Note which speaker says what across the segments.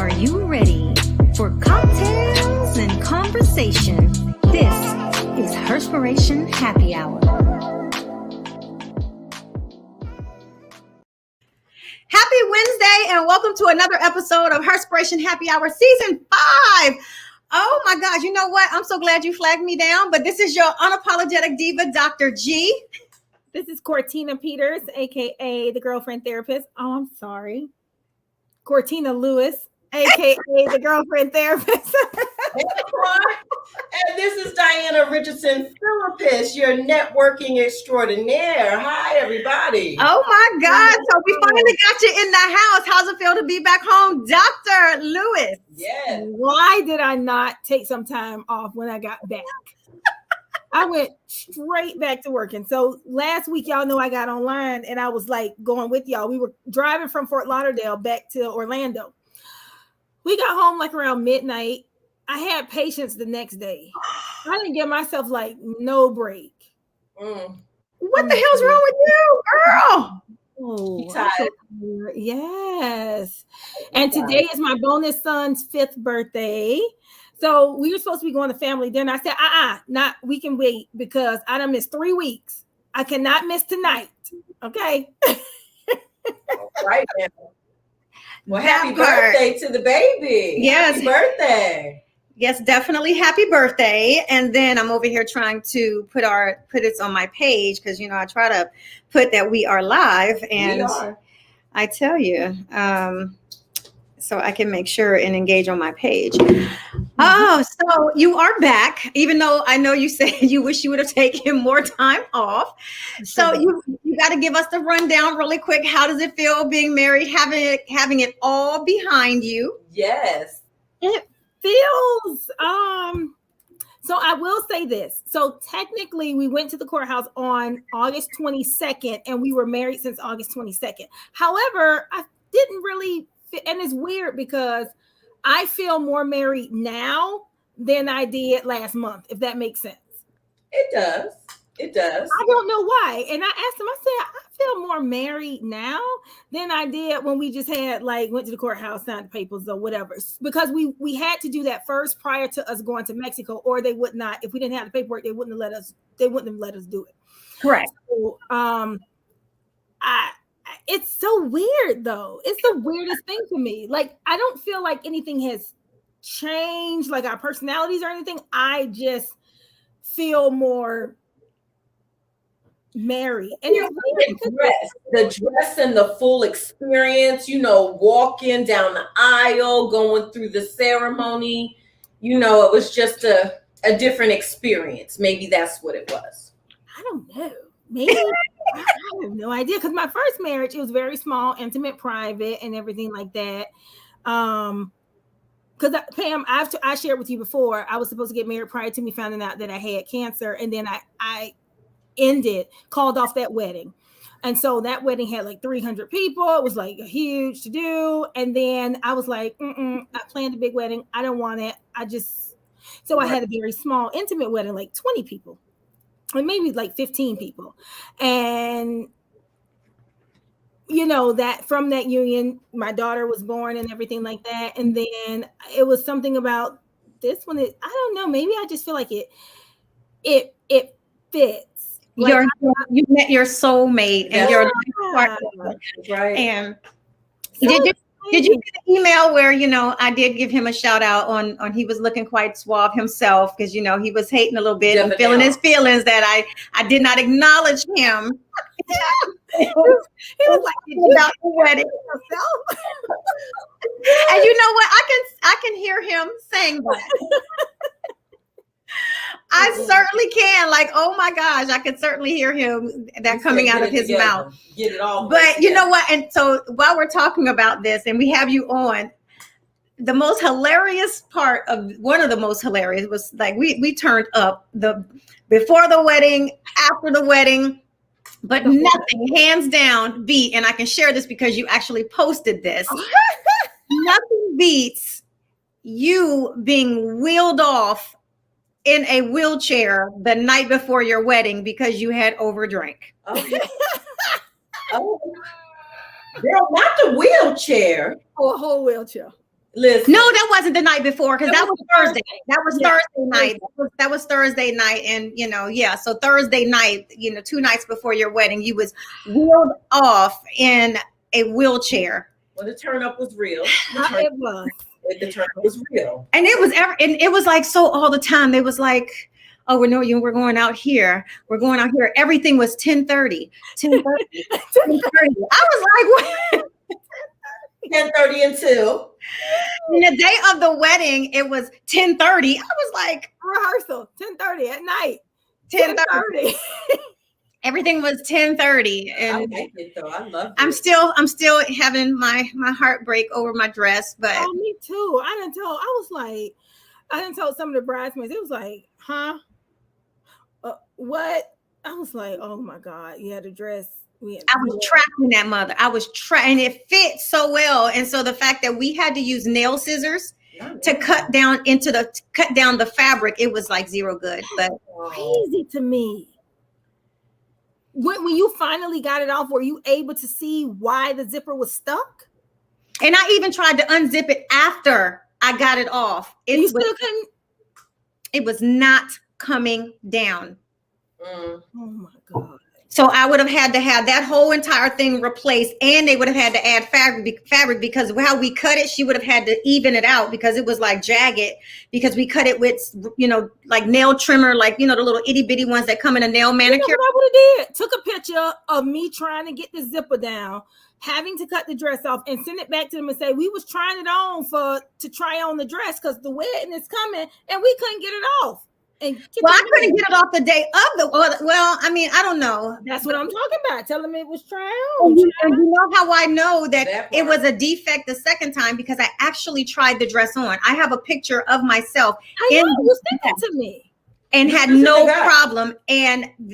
Speaker 1: Are you ready for cocktails and conversation? This is Herspiration Happy Hour.
Speaker 2: Happy Wednesday and welcome to another episode of Herspiration Happy Hour Season 5. Oh my gosh, you know what? I'm so glad you flagged me down, but this is your unapologetic diva, Dr. G.
Speaker 3: This is Cortina Peters, aka the girlfriend therapist. Oh, I'm sorry. Cortina Lewis, aka the girlfriend therapist.
Speaker 4: And this is Diana Richardson, therapist, your networking extraordinaire. Hi, everybody.
Speaker 2: Oh my God. So we finally got you in the house. How's it feel to be back home, Dr. Lewis?
Speaker 4: Yes.
Speaker 3: Why did I not take some time off when I got back? I went straight back to working. So last week, y'all know I got online and I was like going with y'all. We were driving from Fort Lauderdale back to Orlando. We got home like around midnight. I had patients the next day. I didn't give myself like no break.
Speaker 2: What the hell's wrong with you, girl?
Speaker 3: Oh,
Speaker 4: tired.
Speaker 3: Yes. And today is my bonus son's 5th birthday. So we were supposed to be going to family dinner. I said, not we can wait because I done missed 3 weeks. I cannot miss tonight. Okay.
Speaker 4: Right now. Well, happy birthday to the baby.
Speaker 2: Yes.
Speaker 4: Happy birthday.
Speaker 2: Yes, definitely happy birthday. And then I'm over here trying to put it on my page because, you know, I try to put that we are live. And
Speaker 4: We are.
Speaker 2: I tell you, so I can make sure and engage on my page. Oh, so you are back, even though I know you said you wish you would have taken more time off. So you got to give us the rundown really quick. How does it feel being married, having it all behind you?
Speaker 4: Yes.
Speaker 3: It feels so I will say this. So technically we went to the courthouse on August 22nd and we were married since August 22nd. However, I didn't really and it's weird because I feel more married now than I did last month, if that makes sense.
Speaker 4: It does. It does.
Speaker 3: I don't know why. And I asked him, I said, I feel more married now than I did when we just had went to the courthouse, signed the papers or whatever. Because we had to do that first prior to us going to Mexico, or they would not, if we didn't have the paperwork, they wouldn't have let us do it.
Speaker 2: Correct.
Speaker 3: So, it's so weird though. It's the weirdest thing to me. Like, I don't feel like anything has changed, like our personalities or anything. I just feel more married. And
Speaker 4: the dress and the full experience, you know, walking down the aisle, going through the ceremony, you know, it was just a different experience. Maybe that's what it was.
Speaker 3: I don't know. Maybe. I have no idea. Because my first marriage, it was very small, intimate, private, and everything like that. Because Pam, I shared with you before, I was supposed to get married prior to me finding out that I had cancer. And then I called off that wedding. And so that wedding had like 300 people. It was like a huge to do. And then I was like, I planned a big wedding. I don't want it. I had a very small, intimate wedding, like 20 people. Or maybe like 15 people. And, you know, that from that union, my daughter was born and everything like that. And then it was something about this one. I don't know. Maybe I just feel like it fits. Like,
Speaker 2: You met your soulmate and your partner.
Speaker 4: Right.
Speaker 2: And did you get an email where, you know, I did give him a shout out on he was looking quite suave himself because, you know, he was hating a little bit and feeling his feelings that I did not acknowledge him. He was like about the wedding himself. And you know what? I can hear him saying that. I certainly can. Like, oh my gosh, I could certainly hear him coming out of his mouth.
Speaker 4: Get it all.
Speaker 2: But you know what? And so while we're talking about this and we have you on, the most hilarious part of one of the most hilarious was like we turned up before the wedding, after the wedding, but nothing hands down beat. And I can share this because you actually posted this. Nothing beats you being wheeled off in a wheelchair the night before your wedding because you had overdrank.
Speaker 4: Oh. Girl, not the wheelchair.
Speaker 3: Oh, a whole wheelchair.
Speaker 4: Listen.
Speaker 2: No, that wasn't the night before because that was Thursday. That was
Speaker 3: Yeah.
Speaker 2: Thursday night. That was Thursday night, and so Thursday night, 2 nights before your wedding, you was wheeled off in a wheelchair.
Speaker 4: Well, the turn up was real.
Speaker 3: It was.
Speaker 4: The turn up was real,
Speaker 2: and it was like so all the time. They was like, oh, we're going out here. We're going out here. Everything was 10:30. 10:30. 10:30. I was like, what?
Speaker 4: 10:30 and 2.
Speaker 2: And the day of the wedding, it was 10:30. I was like,
Speaker 3: Rehearsal 10:30 at night.
Speaker 2: 10:30. Everything was 10:30, and
Speaker 4: I like it though. I love it.
Speaker 2: I'm still having my heartbreak over my dress, but
Speaker 3: Oh, me too. I didn't tell some of the bridesmaids. It was like, huh? What? I was like, oh my God, yeah, the dress.
Speaker 2: I was trapped in that mother. I was trapped, and it fit so well. And so the fact that we had to use nail scissors to cut down the fabric, it was like zero good. But
Speaker 3: crazy to me. When you finally got it off, were you able to see why the zipper was stuck?
Speaker 2: And I even tried to unzip it after I got it off.
Speaker 3: You still couldn't?
Speaker 2: It was not coming down.
Speaker 3: Oh my God.
Speaker 2: So I would have had to have that whole entire thing replaced, and they would have had to add fabric because how we cut it, she would have had to even it out because it was like jagged because we cut it with, like nail trimmer, like, the little itty bitty ones that come in a nail manicure.
Speaker 3: You know what I would have did? Took a picture of me trying to get the zipper down, having to cut the dress off and send it back to them and say, we was trying it on to try on the dress because the wedding is coming and we couldn't get it off. I
Speaker 2: couldn't get it off the day of I don't know.
Speaker 3: That's what I'm talking about. Tell them it was try
Speaker 2: on.
Speaker 3: on.
Speaker 2: You know how I know that it was a defect the second time? Because I actually tried the dress on. I have a picture of myself.
Speaker 3: I know, you sent it to me.
Speaker 2: And had no problem.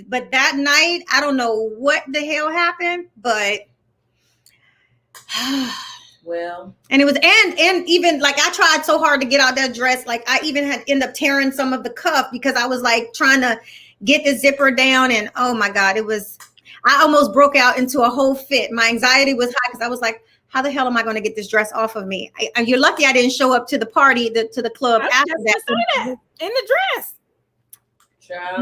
Speaker 2: But that night, I don't know what the hell happened, but
Speaker 4: well,
Speaker 2: and it was and even like I tried so hard to get out that dress, like I even had end up tearing some of the cuff because I was like trying to get the zipper down, and oh my God, I almost broke out into a whole fit. My anxiety was high because I was like, how the hell am I going to get this dress off of me? You're lucky I didn't show up to the party, to the club after that.
Speaker 3: In the dress.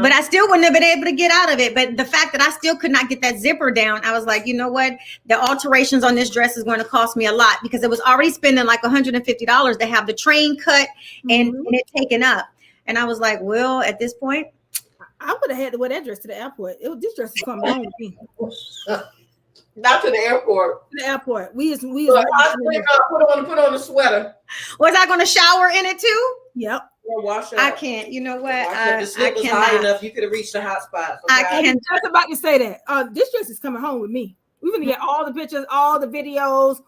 Speaker 2: But I still wouldn't have been able to get out of it. But the fact that I still could not get that zipper down, I was like, you know what? The alterations on this dress is going to cost me a lot because it was already spending like $150 to have the train cut and it taken up. And I was like, well, at this point,
Speaker 3: I would have had to wear that dress to the airport. This dress is coming home with me.
Speaker 4: Not to the airport.
Speaker 3: To the airport. We
Speaker 4: put on a sweater.
Speaker 2: Was I going to shower in it too?
Speaker 3: Yep.
Speaker 4: Or wash up.
Speaker 2: I can't. You know what?
Speaker 4: The slip was high enough. You could have reached the hot spots.
Speaker 2: Okay? I can't.
Speaker 3: I was about to say that. This dress is coming home with me. We're going to get all the pictures, all the videos.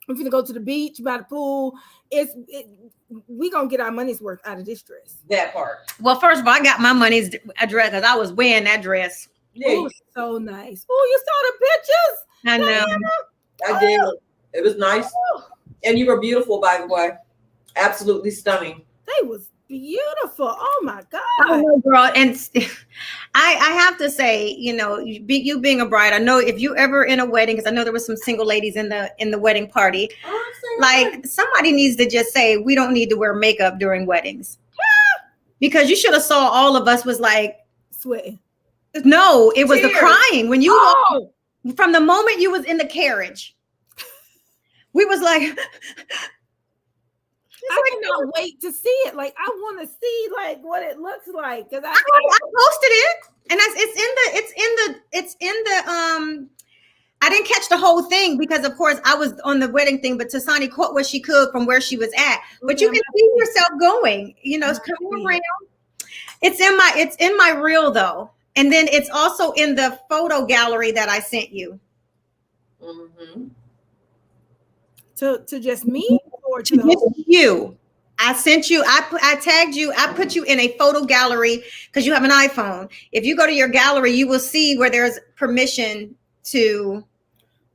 Speaker 3: We're going to go to the beach, by the pool. We're going to get our money's worth out of this dress.
Speaker 4: That part.
Speaker 2: Well, first of all, I got my money's dress because I was wearing that dress.
Speaker 3: Yeah. Oh, so nice. Oh, you saw the pictures?
Speaker 2: I know.
Speaker 4: I did. It was nice. And you were beautiful, by the way. Absolutely stunning.
Speaker 3: They was beautiful. Oh my God.
Speaker 2: Oh, girl. And I have to say, you being a bride, I know if you ever in a wedding, because I know there was some single ladies in the wedding party, like somebody needs to just say, we don't need to wear makeup during weddings. Because you should have saw all of us was like
Speaker 3: sweating.
Speaker 2: No, it was the crying. When you from the moment you was in the carriage, we was like,
Speaker 3: I cannot wait to see it. Like I want to see like what it looks like because I
Speaker 2: posted it, and it's in the. I didn't catch the whole thing because, of course, I was on the wedding thing. But Tasani caught what she could from where she was at. But you can see yourself going. It's coming around. It's in my reel though, and then it's also in the photo gallery that I sent you.
Speaker 4: Mm-hmm.
Speaker 3: To just me or to
Speaker 2: you. I sent you, I tagged you, I put you in a photo gallery because you have an iPhone. If you go to your gallery, you will see where there's permission to.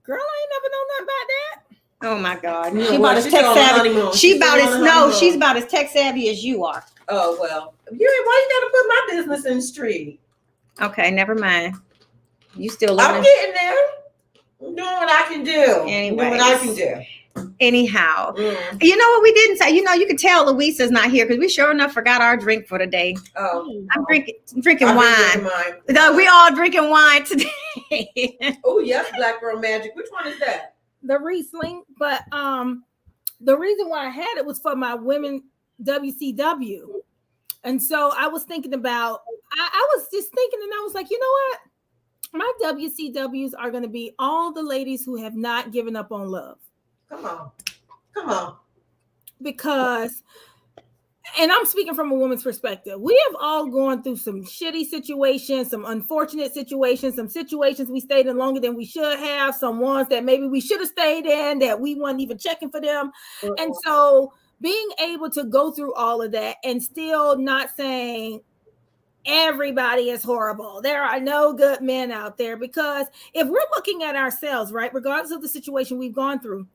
Speaker 3: Girl, I ain't never known nothing about that.
Speaker 2: Oh my God. She's about as tech savvy. She's about as tech savvy as you are.
Speaker 4: Oh well. Why you gotta put my business in the street?
Speaker 2: Okay, never mind. You still
Speaker 4: I'm getting there. I'm doing what I can do.
Speaker 2: Anyway, Anyhow, you know what we didn't say? You know, you could tell Louisa's not here because we sure enough forgot our drink for the day. I'm drinking wine. No, we all drinking wine today.
Speaker 4: Oh, yes, Black Girl Magic. Which one is that?
Speaker 3: The Riesling. But the reason why I had it was for my women WCW. And so I was thinking about, I was just thinking, and I was like, you know what? My WCWs are going to be all the ladies who have not given up on love.
Speaker 4: Come on.
Speaker 3: Because, and I'm speaking from a woman's perspective, we have all gone through some shitty situations, some unfortunate situations, some situations we stayed in longer than we should have, some ones that maybe we should have stayed in that we weren't even checking for them. And so being able to go through all of that and still not saying everybody is horrible, there are no good men out there, because if we're looking at ourselves, right, regardless of the situation we've gone through,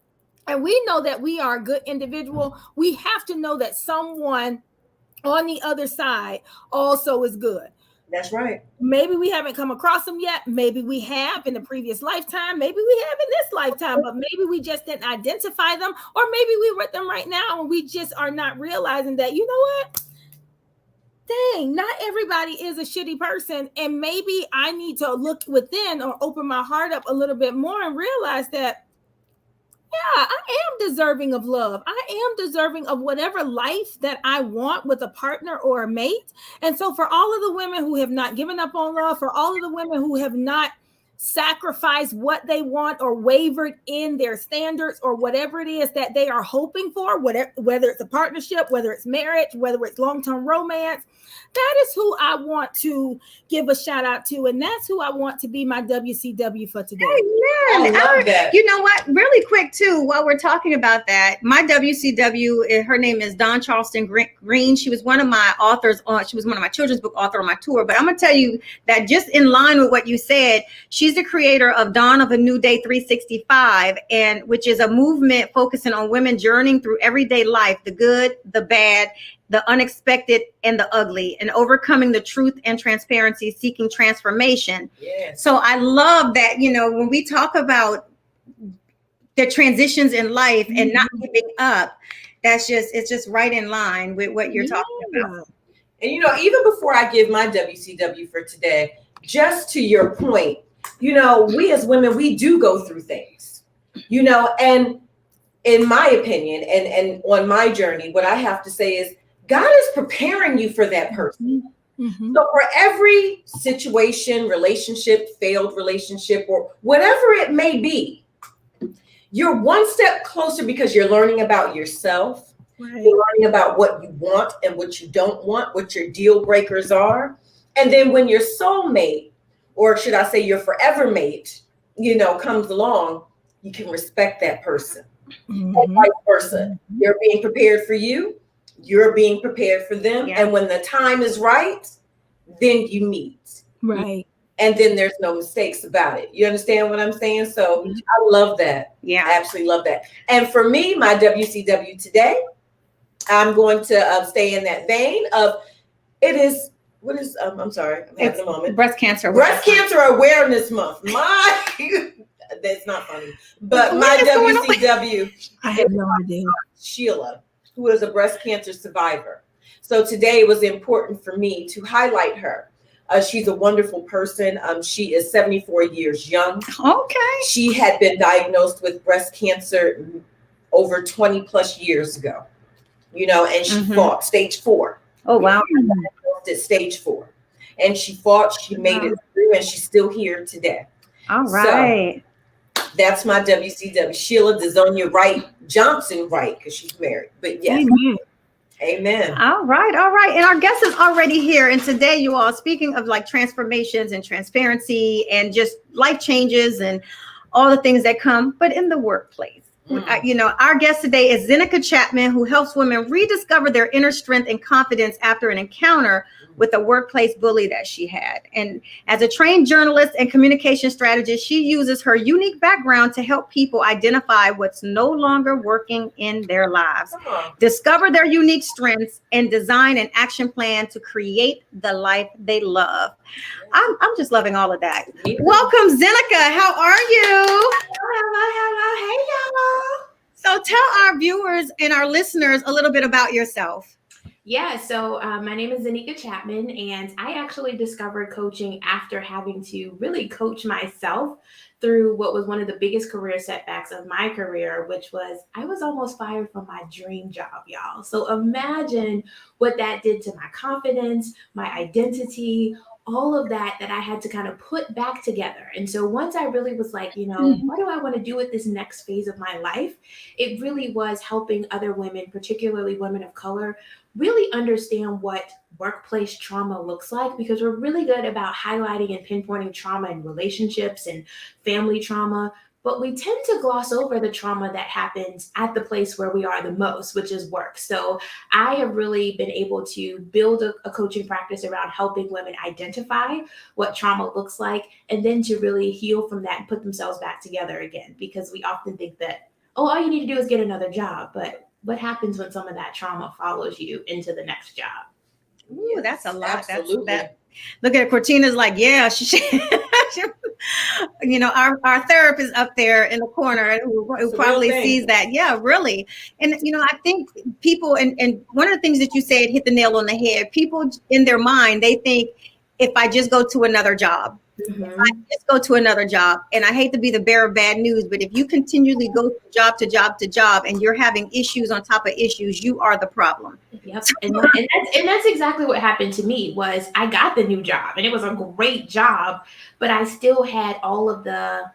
Speaker 3: and we know that we are a good individual, we have to know that someone on the other side also is good.
Speaker 4: That's right.
Speaker 3: Maybe we haven't come across them yet. Maybe we have in the previous lifetime. Maybe we have in this lifetime, but maybe we just didn't identify them, or maybe we're with them right now and we just are not realizing that, you know what? Dang, not everybody is a shitty person. And maybe I need to look within or open my heart up a little bit more and realize that, yeah, I am deserving of love. I am deserving of whatever life that I want with a partner or a mate. And so for all of the women who have not given up on love, for all of the women who have not sacrificed what they want or wavered in their standards or whatever it is that they are hoping for, whether it's a partnership, whether it's marriage, whether it's long-term romance, that is who I want to give a shout out to. And that's who I want to be my WCW for today.
Speaker 2: Amen.
Speaker 4: I love that.
Speaker 2: You know what? Really quick too, while we're talking about that, my WCW, her name is Dawn Charleston Green. She was one of my authors she was one of my children's book author on my tour. But I'm going to tell you that just in line with what you said, she's the creator of Dawn of a New Day 365, and which is a movement focusing on women journeying through everyday life, the good, the bad, the unexpected, and the ugly, and overcoming the truth and transparency, seeking transformation.
Speaker 4: Yes.
Speaker 2: So I love that, you know, when we talk about the transitions in life and not giving up, it's just right in line with what you're talking about.
Speaker 4: And, you know, even before I give my WCW for today, just to your point, you know, we as women, we do go through things, you know, and in my opinion, and on my journey, what I have to say is God is preparing you for that person.
Speaker 3: Mm-hmm.
Speaker 4: So for every situation, relationship, failed relationship, or whatever it may be, you're one step closer because you're learning about yourself.
Speaker 3: Right.
Speaker 4: You're learning about what you want and what you don't want, what your deal breakers are. And then when your soulmate, or should I say your forever mate, you know, comes along, you can respect that person.
Speaker 3: Mm-hmm.
Speaker 4: And vice versa. They're being prepared for you. You're being prepared for them.
Speaker 2: Yeah.
Speaker 4: And when the time is right, then you meet.
Speaker 3: Right.
Speaker 4: And then there's no mistakes about it. You understand what I'm saying? So I love that.
Speaker 2: Yeah.
Speaker 4: I absolutely love that. And for me, my WCW today, I'm going to stay in that vein of I'm sorry, I'm having a moment.
Speaker 2: Breast Cancer
Speaker 4: Awareness Month. That's not funny. But my WCW,
Speaker 3: I have no idea.
Speaker 4: Sheila, who is a breast cancer survivor. So today it was important for me to highlight her. She's a wonderful person. She is 74 years young.
Speaker 2: Okay.
Speaker 4: She had been diagnosed with breast cancer over 20 plus years ago, you know, and she fought stage 4.
Speaker 2: Oh, wow.
Speaker 4: At stage 4. And she fought, she made it through, and she's still here today.
Speaker 2: All right.
Speaker 4: So that's my WCW. Sheila Dezonia Wright Johnson Wright, because she's married. But yes. Amen.
Speaker 2: All right. And our guest is already here. And today, you all, speaking of like transformations and transparency and just life changes and all the things that come, but in the workplace. You know, our guest today is Zenica Chatman, who helps women rediscover their inner strength and confidence after an encounter with a workplace bully that she had. And as a trained journalist and communication strategist, she uses her unique background to help people identify what's no longer working in their lives, discover their unique strengths, and design an action plan to create the life they love. I'm just loving all of that. Welcome, Zenica. How are you?
Speaker 5: Hello. Hey, y'all.
Speaker 2: So tell our viewers and our listeners a little bit about yourself.
Speaker 5: Yeah, so my name is Zenica Chatman, and I actually discovered coaching after having to really coach myself through what was one of the biggest career setbacks of my career, which was I was almost fired from my dream job, y'all. So imagine what that did to my confidence, my identity, all of that I had to kind of put back together. And so once I really was like, what do I want to do with this next phase of my life? It really was helping other women, particularly women of color, really understand what workplace trauma looks like, because we're really good about highlighting and pinpointing trauma in relationships and family trauma, but we tend to gloss over the trauma that happens at the place where we are the most, which is work. So I have really been able to build a coaching practice around helping women identify what trauma looks like, and then to really heal from that and put themselves back together again, because we often think that, oh, all you need to do is get another job. But what happens when some of that trauma follows you into the next job?
Speaker 2: Ooh, that's a lot.
Speaker 4: Absolutely.
Speaker 2: Look at Cortina's like, yeah, our therapist up there in the corner who probably sees that. Yeah, really. And, I think people, and one of the things that you said hit the nail on the head. People in their mind, they think, if I just go to another job, and I hate to be the bearer of bad news, but if you continually go from job to job to job and you're having issues on top of issues, you are the problem.
Speaker 5: Yep. And that's exactly what happened to me. Was I got the new job and it was a great job, but I still had all of the,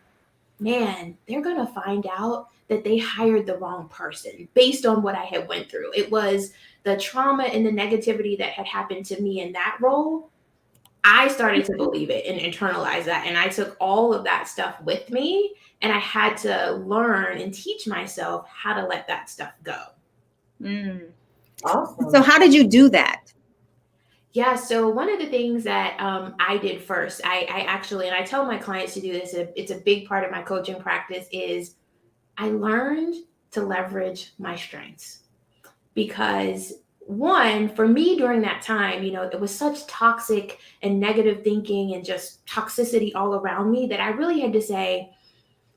Speaker 5: man, they're going to find out that they hired the wrong person based on what I had went through. It was the trauma and the negativity that had happened to me in that role. I started to believe it and internalize that. And I took all of that stuff with me, and I had to learn and teach myself how to let that stuff go.
Speaker 2: Awesome. So how did you do that?
Speaker 5: Yeah. So one of the things that I did first, I actually, and I tell my clients to do this, it's a big part of my coaching practice, is I learned to leverage my strengths. Because one, for me during that time, it was such toxic and negative thinking and just toxicity all around me that I really had to say,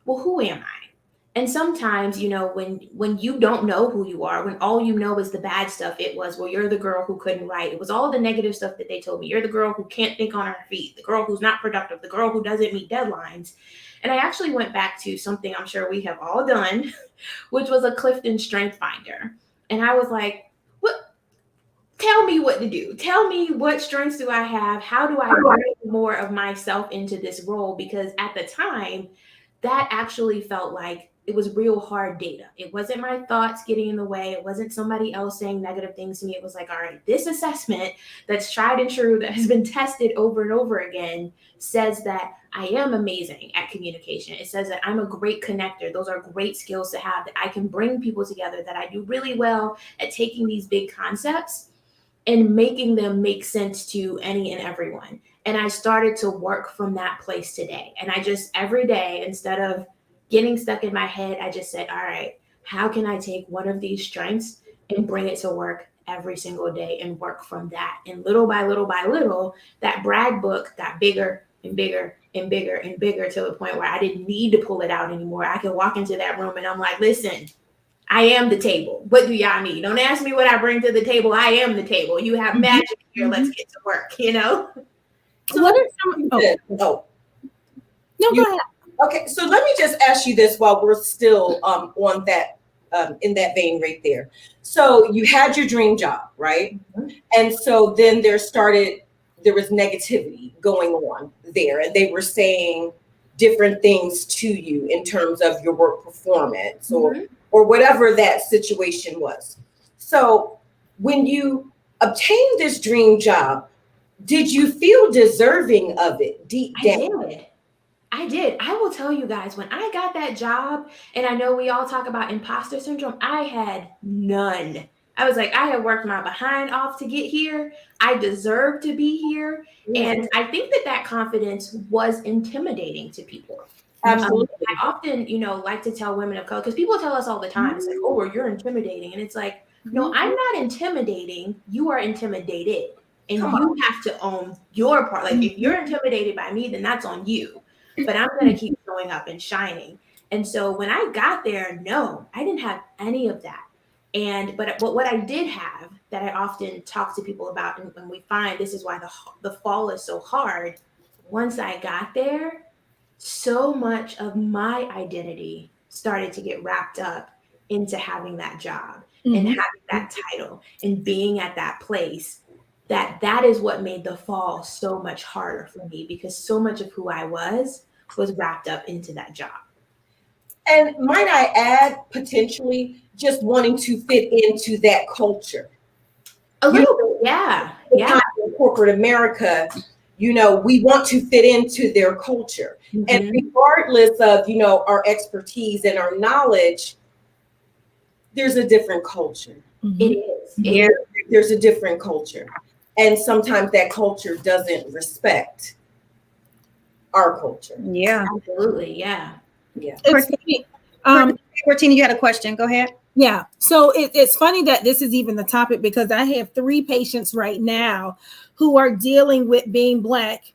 Speaker 5: well, who am I? And sometimes, when you don't know who you are, when all you know is the bad stuff, it was, well, you're the girl who couldn't write. It was all the negative stuff that they told me. You're the girl who can't think on her feet, the girl who's not productive, the girl who doesn't meet deadlines. And I actually went back to something I'm sure we have all done, which was a Clifton Strength Finder. And I was like, tell me what to do. Tell me, what strengths do I have? How do I bring more of myself into this role? Because at the time, that actually felt like it was real hard data. It wasn't my thoughts getting in the way. It wasn't somebody else saying negative things to me. It was like, all right, this assessment that's tried and true, that has been tested over and over again, says that I am amazing at communication. It says that I'm a great connector. Those are great skills to have, that I can bring people together, that I do really well at taking these big concepts and making them make sense to any and everyone. And I started to work from that place today. And I just, every day, instead of getting stuck in my head, I just said, all right, how can I take one of these strengths and bring it to work every single day and work from that? And little by little by little, that brag book got bigger and bigger and bigger and bigger, to the point where I didn't need to pull it out anymore. I could walk into that room and I'm like, listen, I am the table. What do y'all need? Don't ask me what I bring to the table. I am the table. You have magic here. Let's get to work,
Speaker 3: So what are some?
Speaker 4: No,
Speaker 3: go ahead.
Speaker 4: Okay, so let me just ask you this while we're still on that, in that vein right there. So you had your dream job, right? Mm-hmm. And so then there was negativity going on there, and they were saying different things to you in terms of your work performance, or whatever that situation was. So when you obtained this dream job, did you feel deserving of it deep down?
Speaker 5: I did. I will tell you guys, when I got that job, and I know we all talk about imposter syndrome, I had none. I was like, I have worked my behind off to get here. I deserve to be here. And I think that confidence was intimidating to people.
Speaker 4: Absolutely.
Speaker 5: I often, like to tell women of color, because people tell us all the time, it's like, oh, you're intimidating. And it's like, no, I'm not intimidating. You are intimidated. And you have to own your part. Like, if you're intimidated by me, then that's on you. But I'm going to keep showing up and shining. And so when I got there, no, I didn't have any of that. But what I did have that I often talk to people about, and we find this is why the fall is so hard. Once I got there, so much of my identity started to get wrapped up into having that job and having that title and being at that place. That is what made the fall so much harder for me, because so much of who I was wrapped up into that job.
Speaker 4: And might I add, potentially just wanting to fit into that culture.
Speaker 5: A little bit, yeah.
Speaker 4: In corporate America, we want to fit into their culture. And regardless of, our expertise and our knowledge, there's a different culture.
Speaker 5: It is.
Speaker 4: There's a different culture. And sometimes that culture doesn't respect our culture.
Speaker 2: Yeah.
Speaker 5: Absolutely, yeah.
Speaker 4: Yeah.
Speaker 2: Cortina, you had a question. Go ahead.
Speaker 3: Yeah. So it's funny that this is even the topic, because I have 3 patients right now who are dealing with being Black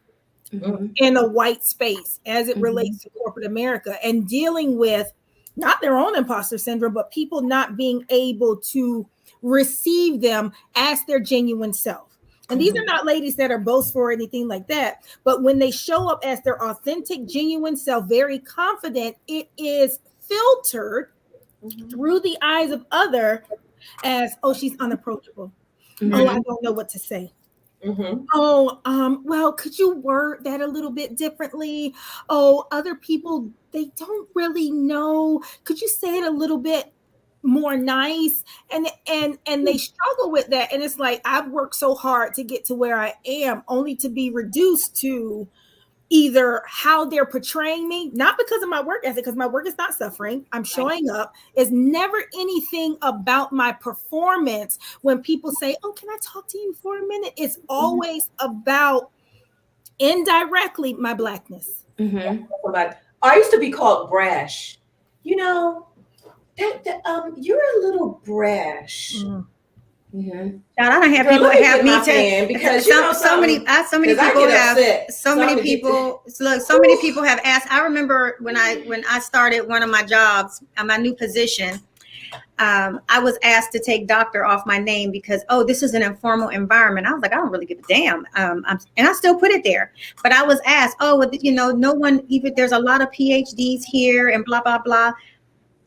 Speaker 3: in a white space as it relates to corporate America, and dealing with not their own imposter syndrome, but people not being able to receive them as their genuine self. And these are not ladies that are boastful or anything like that. But when they show up as their authentic, genuine self, very confident, it is filtered through the eyes of other as, oh, she's unapproachable. Oh, I don't know what to say. Oh, well, could you word that a little bit differently? Oh, other people, they don't really know. Could you say it a little bit more nice? And they struggle with that. And it's like, I've worked so hard to get to where I am, only to be reduced to either how they're portraying me, not because of my work ethic, because my work is not suffering. I'm showing up. It's never anything about my performance. When people say, oh, can I talk to you for a minute? It's always about indirectly my Blackness.
Speaker 4: I used to be called brash. You're a little brash.
Speaker 2: God, I don't have people have me to, because so many people have asked. I remember when I started one of my jobs, my new position, I was asked to take doctor off my name because, oh, this is an informal environment. I was like, I don't really give a damn. And I still put it there. But I was asked, oh, well, no one, even there's a lot of PhDs here and blah, blah, blah.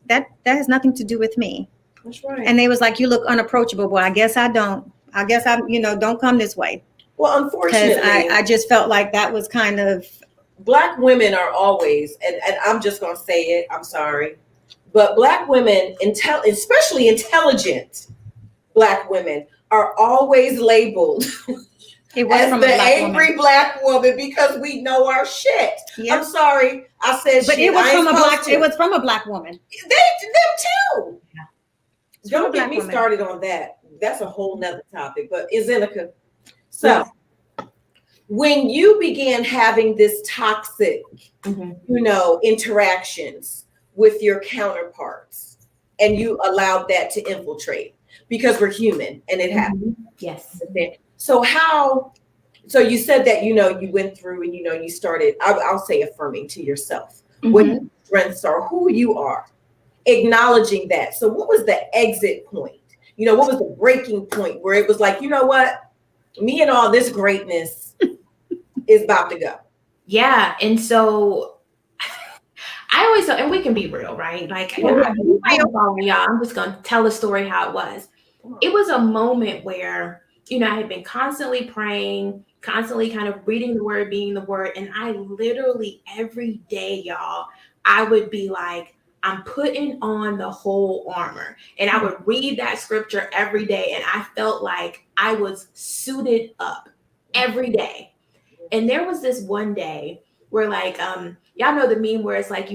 Speaker 2: That has nothing to do with me.
Speaker 4: That's right.
Speaker 2: And they was like, you look unapproachable. Well, I guess I don't. I guess I'm, don't come this way.
Speaker 4: Well, unfortunately,
Speaker 2: I just felt like that was kind of.
Speaker 4: Black women are always, and I'm just going to say it, I'm sorry, but Black women, especially intelligent Black women, are always labeled
Speaker 2: It was
Speaker 4: as
Speaker 2: from
Speaker 4: the
Speaker 2: a Black
Speaker 4: angry
Speaker 2: woman.
Speaker 4: Black woman because we know our shit.
Speaker 2: Yep.
Speaker 4: I'm sorry, I said
Speaker 2: But
Speaker 4: shit.
Speaker 2: it was from a Black woman.
Speaker 4: Them too.
Speaker 2: Yeah.
Speaker 4: Don't get me started on that. That's a whole nother topic. But Zenica, so when you began having this toxic, interactions with your counterparts, and you allowed that to infiltrate, because we're human and it happens.
Speaker 5: Yes.
Speaker 4: So you said that, you went through and, you started, I'll say affirming to yourself what your strengths are, who you are, acknowledging that. So what was the exit point? What was the breaking point where it was like, you know what? Me and all this greatness is about to go.
Speaker 5: Yeah. And so I always tell, and we can be real, right? Like, I'm just going to tell the story how it was. It was a moment where, I had been constantly praying, constantly kind of reading the word, being the word. And I literally every day, y'all, I would be like, I'm putting on the whole armor. And I would read that scripture every day. And I felt like I was suited up every day. And there was this one day where y'all know the meme where it's like,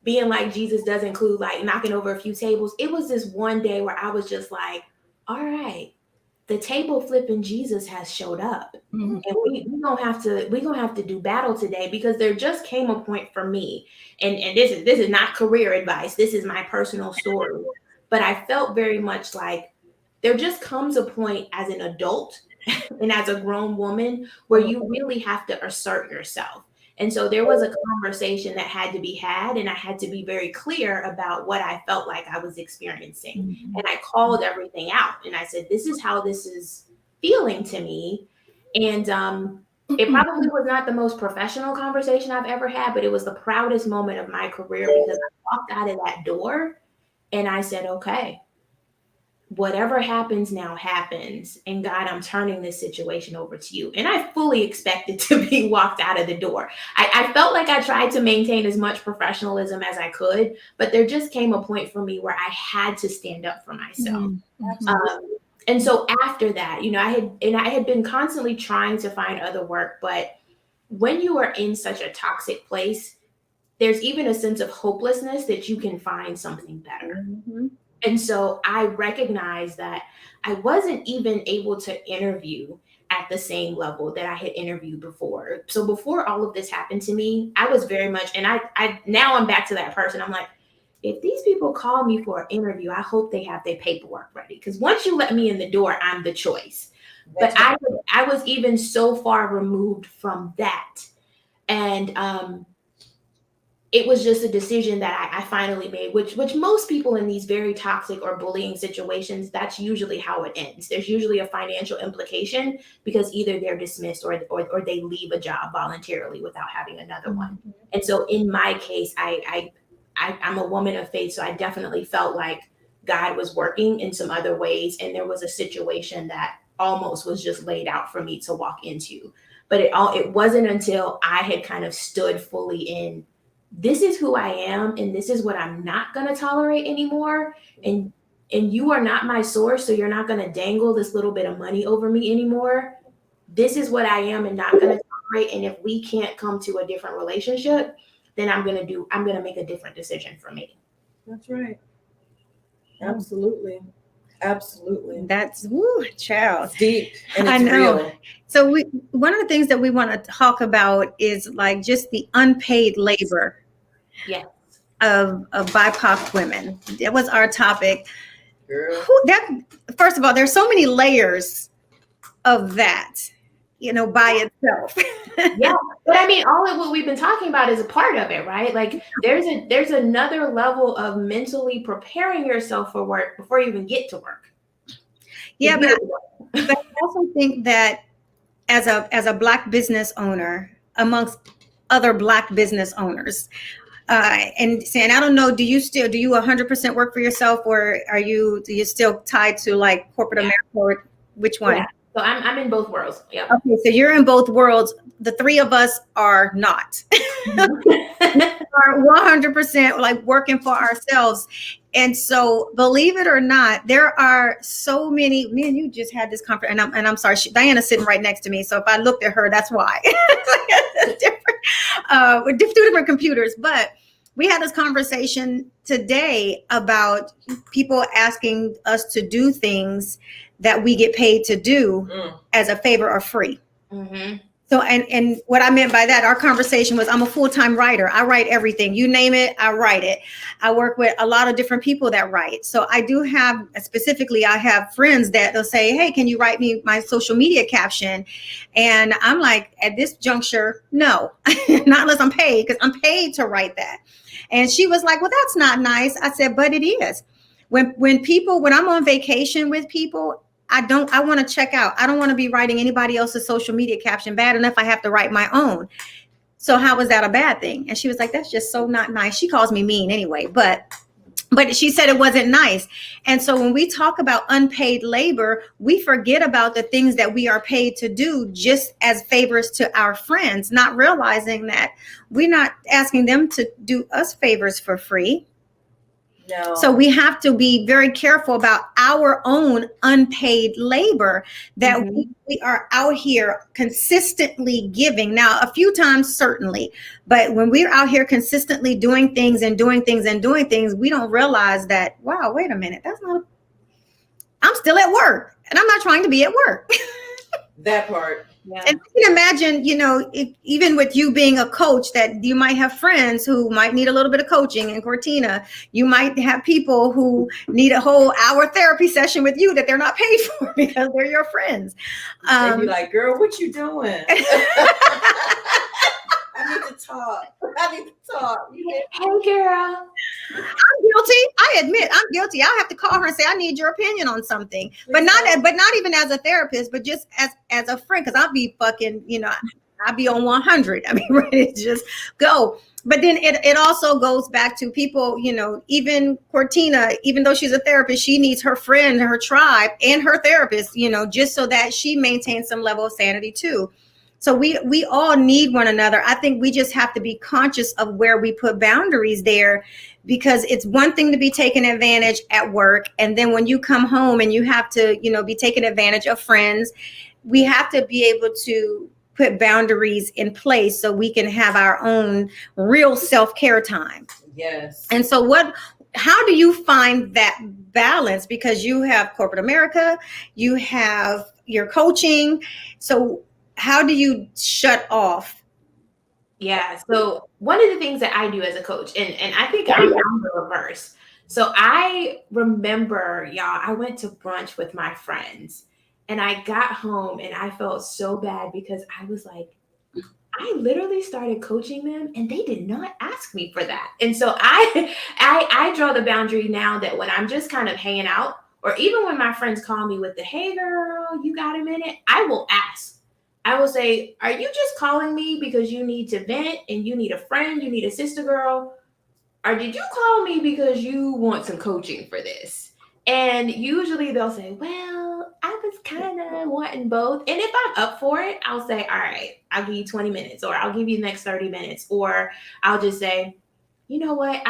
Speaker 5: being like Jesus does include like knocking over a few tables. It was this one day where I was just like, all right, the table flipping Jesus has showed up. And we're gonna have to do battle today, because there just came a point for me. And this is not career advice. This is my personal story. But I felt very much like there just comes a point as an adult and as a grown woman where you really have to assert yourself. And so there was a conversation that had to be had, and I had to be very clear about what I felt like I was experiencing. And I called everything out, and I said, this is how this is feeling to me. And it probably was not the most professional conversation I've ever had, but it was the proudest moment of my career, because I walked out of that door and I said, okay, whatever happens now happens. And God, I'm turning this situation over to you. And I fully expected to be walked out of the door. I felt like I tried to maintain as much professionalism as I could, but there just came a point for me where I had to stand up for myself. And so after that, I had been constantly trying to find other work, but when you are in such a toxic place, there's even a sense of hopelessness that you can find something better. And so I recognized that I wasn't even able to interview at the same level that I had interviewed before. So before all of this happened to me, I was very much, and I now I'm back to that person. I'm like, if these people call me for an interview, I hope they have their paperwork ready. Because once you let me in the door, I'm the choice. But I was even so far removed from that. And it was just a decision that I finally made, which most people in these very toxic or bullying situations, that's usually how it ends. There's usually a financial implication, because either they're dismissed or they leave a job voluntarily without having another one. And so in my case, I'm a woman of faith, so I definitely felt like God was working in some other ways. And there was a situation that almost was just laid out for me to walk into. But it wasn't until I had kind of stood fully in, this is who I am, and this is what I'm not going to tolerate anymore. And you are not my source, so you're not going to dangle this little bit of money over me anymore. This is what I am and not going to tolerate. And if we can't come to a different relationship, then I'm going to make a different decision for me.
Speaker 4: That's right. Absolutely. Absolutely.
Speaker 2: That's child.
Speaker 4: It's deep and it's
Speaker 2: I know.
Speaker 4: real.
Speaker 2: So one of the things that we want to talk about is like just the unpaid labor of BIPOC women. That was our topic.
Speaker 4: Girl.
Speaker 2: First of all, there's so many layers of that, by itself.
Speaker 5: Yeah, but I mean, all of what we've been talking about is a part of it, right? Like there's another level of mentally preparing yourself for work before you even get to work.
Speaker 2: Yeah, but I also think that as a Black business owner, amongst other Black business owners, and saying, I don't know, do you 100% work for yourself, or do you still tied to like corporate America, or which one?
Speaker 5: Yeah. So I'm in both worlds. Yeah.
Speaker 2: Okay, so you're in both worlds. The three of us are not. Are 100% like working for ourselves. And so, believe it or not, there are so many. Me and you just had this conference, and I'm sorry, Diana's sitting right next to me. So if I looked at her, that's why. With two different computers, but we had this conversation today about people asking us to do things that we get paid to do as a favor or free. So, and what I meant by that, our conversation was, I'm a full-time writer. I write everything. You name it, I write it. I work with a lot of different people that write. So I do have, specifically, I have friends that they'll say, hey, can you write me my social media caption? And I'm like, at this juncture, no, not unless I'm paid, because I'm paid to write that. And she was like, well, that's not nice. I said, but it is. When I'm on vacation with people, I want to check out. I don't want to be writing anybody else's social media caption, bad enough I have to write my own. So how is that a bad thing? And she was like, that's just so not nice. She calls me mean anyway, but she said it wasn't nice. And so when we talk about unpaid labor, we forget about the things that we are paid to do just as favors to our friends, not realizing that we're not asking them to do us favors for free.
Speaker 4: No.
Speaker 2: So we have to be very careful about our own unpaid labor that we are out here consistently giving. Now, a few times, certainly, but when we're out here consistently doing things, we don't realize that, wow, wait a minute, I'm still at work and I'm not trying to be at work.
Speaker 4: That part.
Speaker 2: Yeah. And you can imagine, even with you being a coach, that you might have friends who might need a little bit of coaching. And Cortina, you might have people who need a whole hour therapy session with you that they're not paid for because they're your friends.
Speaker 4: And you're like, girl, what you doing? I need to talk.
Speaker 5: Hey, girl.
Speaker 2: I'm guilty. I admit I'm guilty. I'll have to call her and say, I need your opinion on something. But not even as a therapist, but just as a friend, because I'll be fucking, I'll be on 100. I mean, ready to just go. But then it also goes back to people, even Cortina, even though she's a therapist, she needs her friend, her tribe, and her therapist, just so that she maintains some level of sanity too. So we all need one another. I think we just have to be conscious of where we put boundaries there, because it's one thing to be taken advantage at work. And then when you come home and you have to, be taking advantage of friends, we have to be able to put boundaries in place so we can have our own real self-care time.
Speaker 4: Yes.
Speaker 2: And so how do you find that balance? Because you have corporate America, you have your coaching. So how do you shut off?
Speaker 5: Yeah. So one of the things that I do as a coach, and I think I'm the reverse. So I remember, y'all, I went to brunch with my friends and I got home and I felt so bad because I was like, I literally started coaching them and they did not ask me for that. And so I draw the boundary now that when I'm just kind of hanging out, or even when my friends call me with the, hey girl, you got a minute? I will ask. I will say, are you just calling me because you need to vent and you need a friend, you need a sister girl? Or did you call me because you want some coaching for this? And usually they'll say, well, I was kind of wanting both. And if I'm up for it, I'll say, all right, I'll give you 20 minutes, or I'll give you the next 30 minutes. Or I'll just say, you know what?